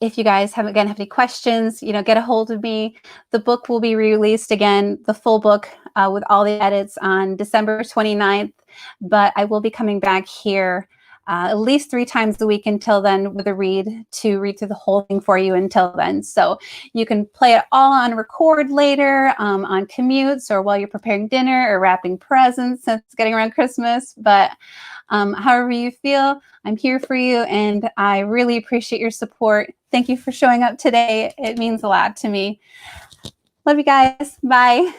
if you guys have any questions, get a hold of me. The book will be released again, the full book with all the edits on December 29th. But I will be coming back here at least 3 times a week until then with a read to read through the whole thing for you until then. So you can play it all on record later on commutes or while you're preparing dinner or wrapping presents since it's getting around Christmas. But however you feel, I'm here for you, and I really appreciate your support. Thank you for showing up today. It means a lot to me. Love you guys. Bye.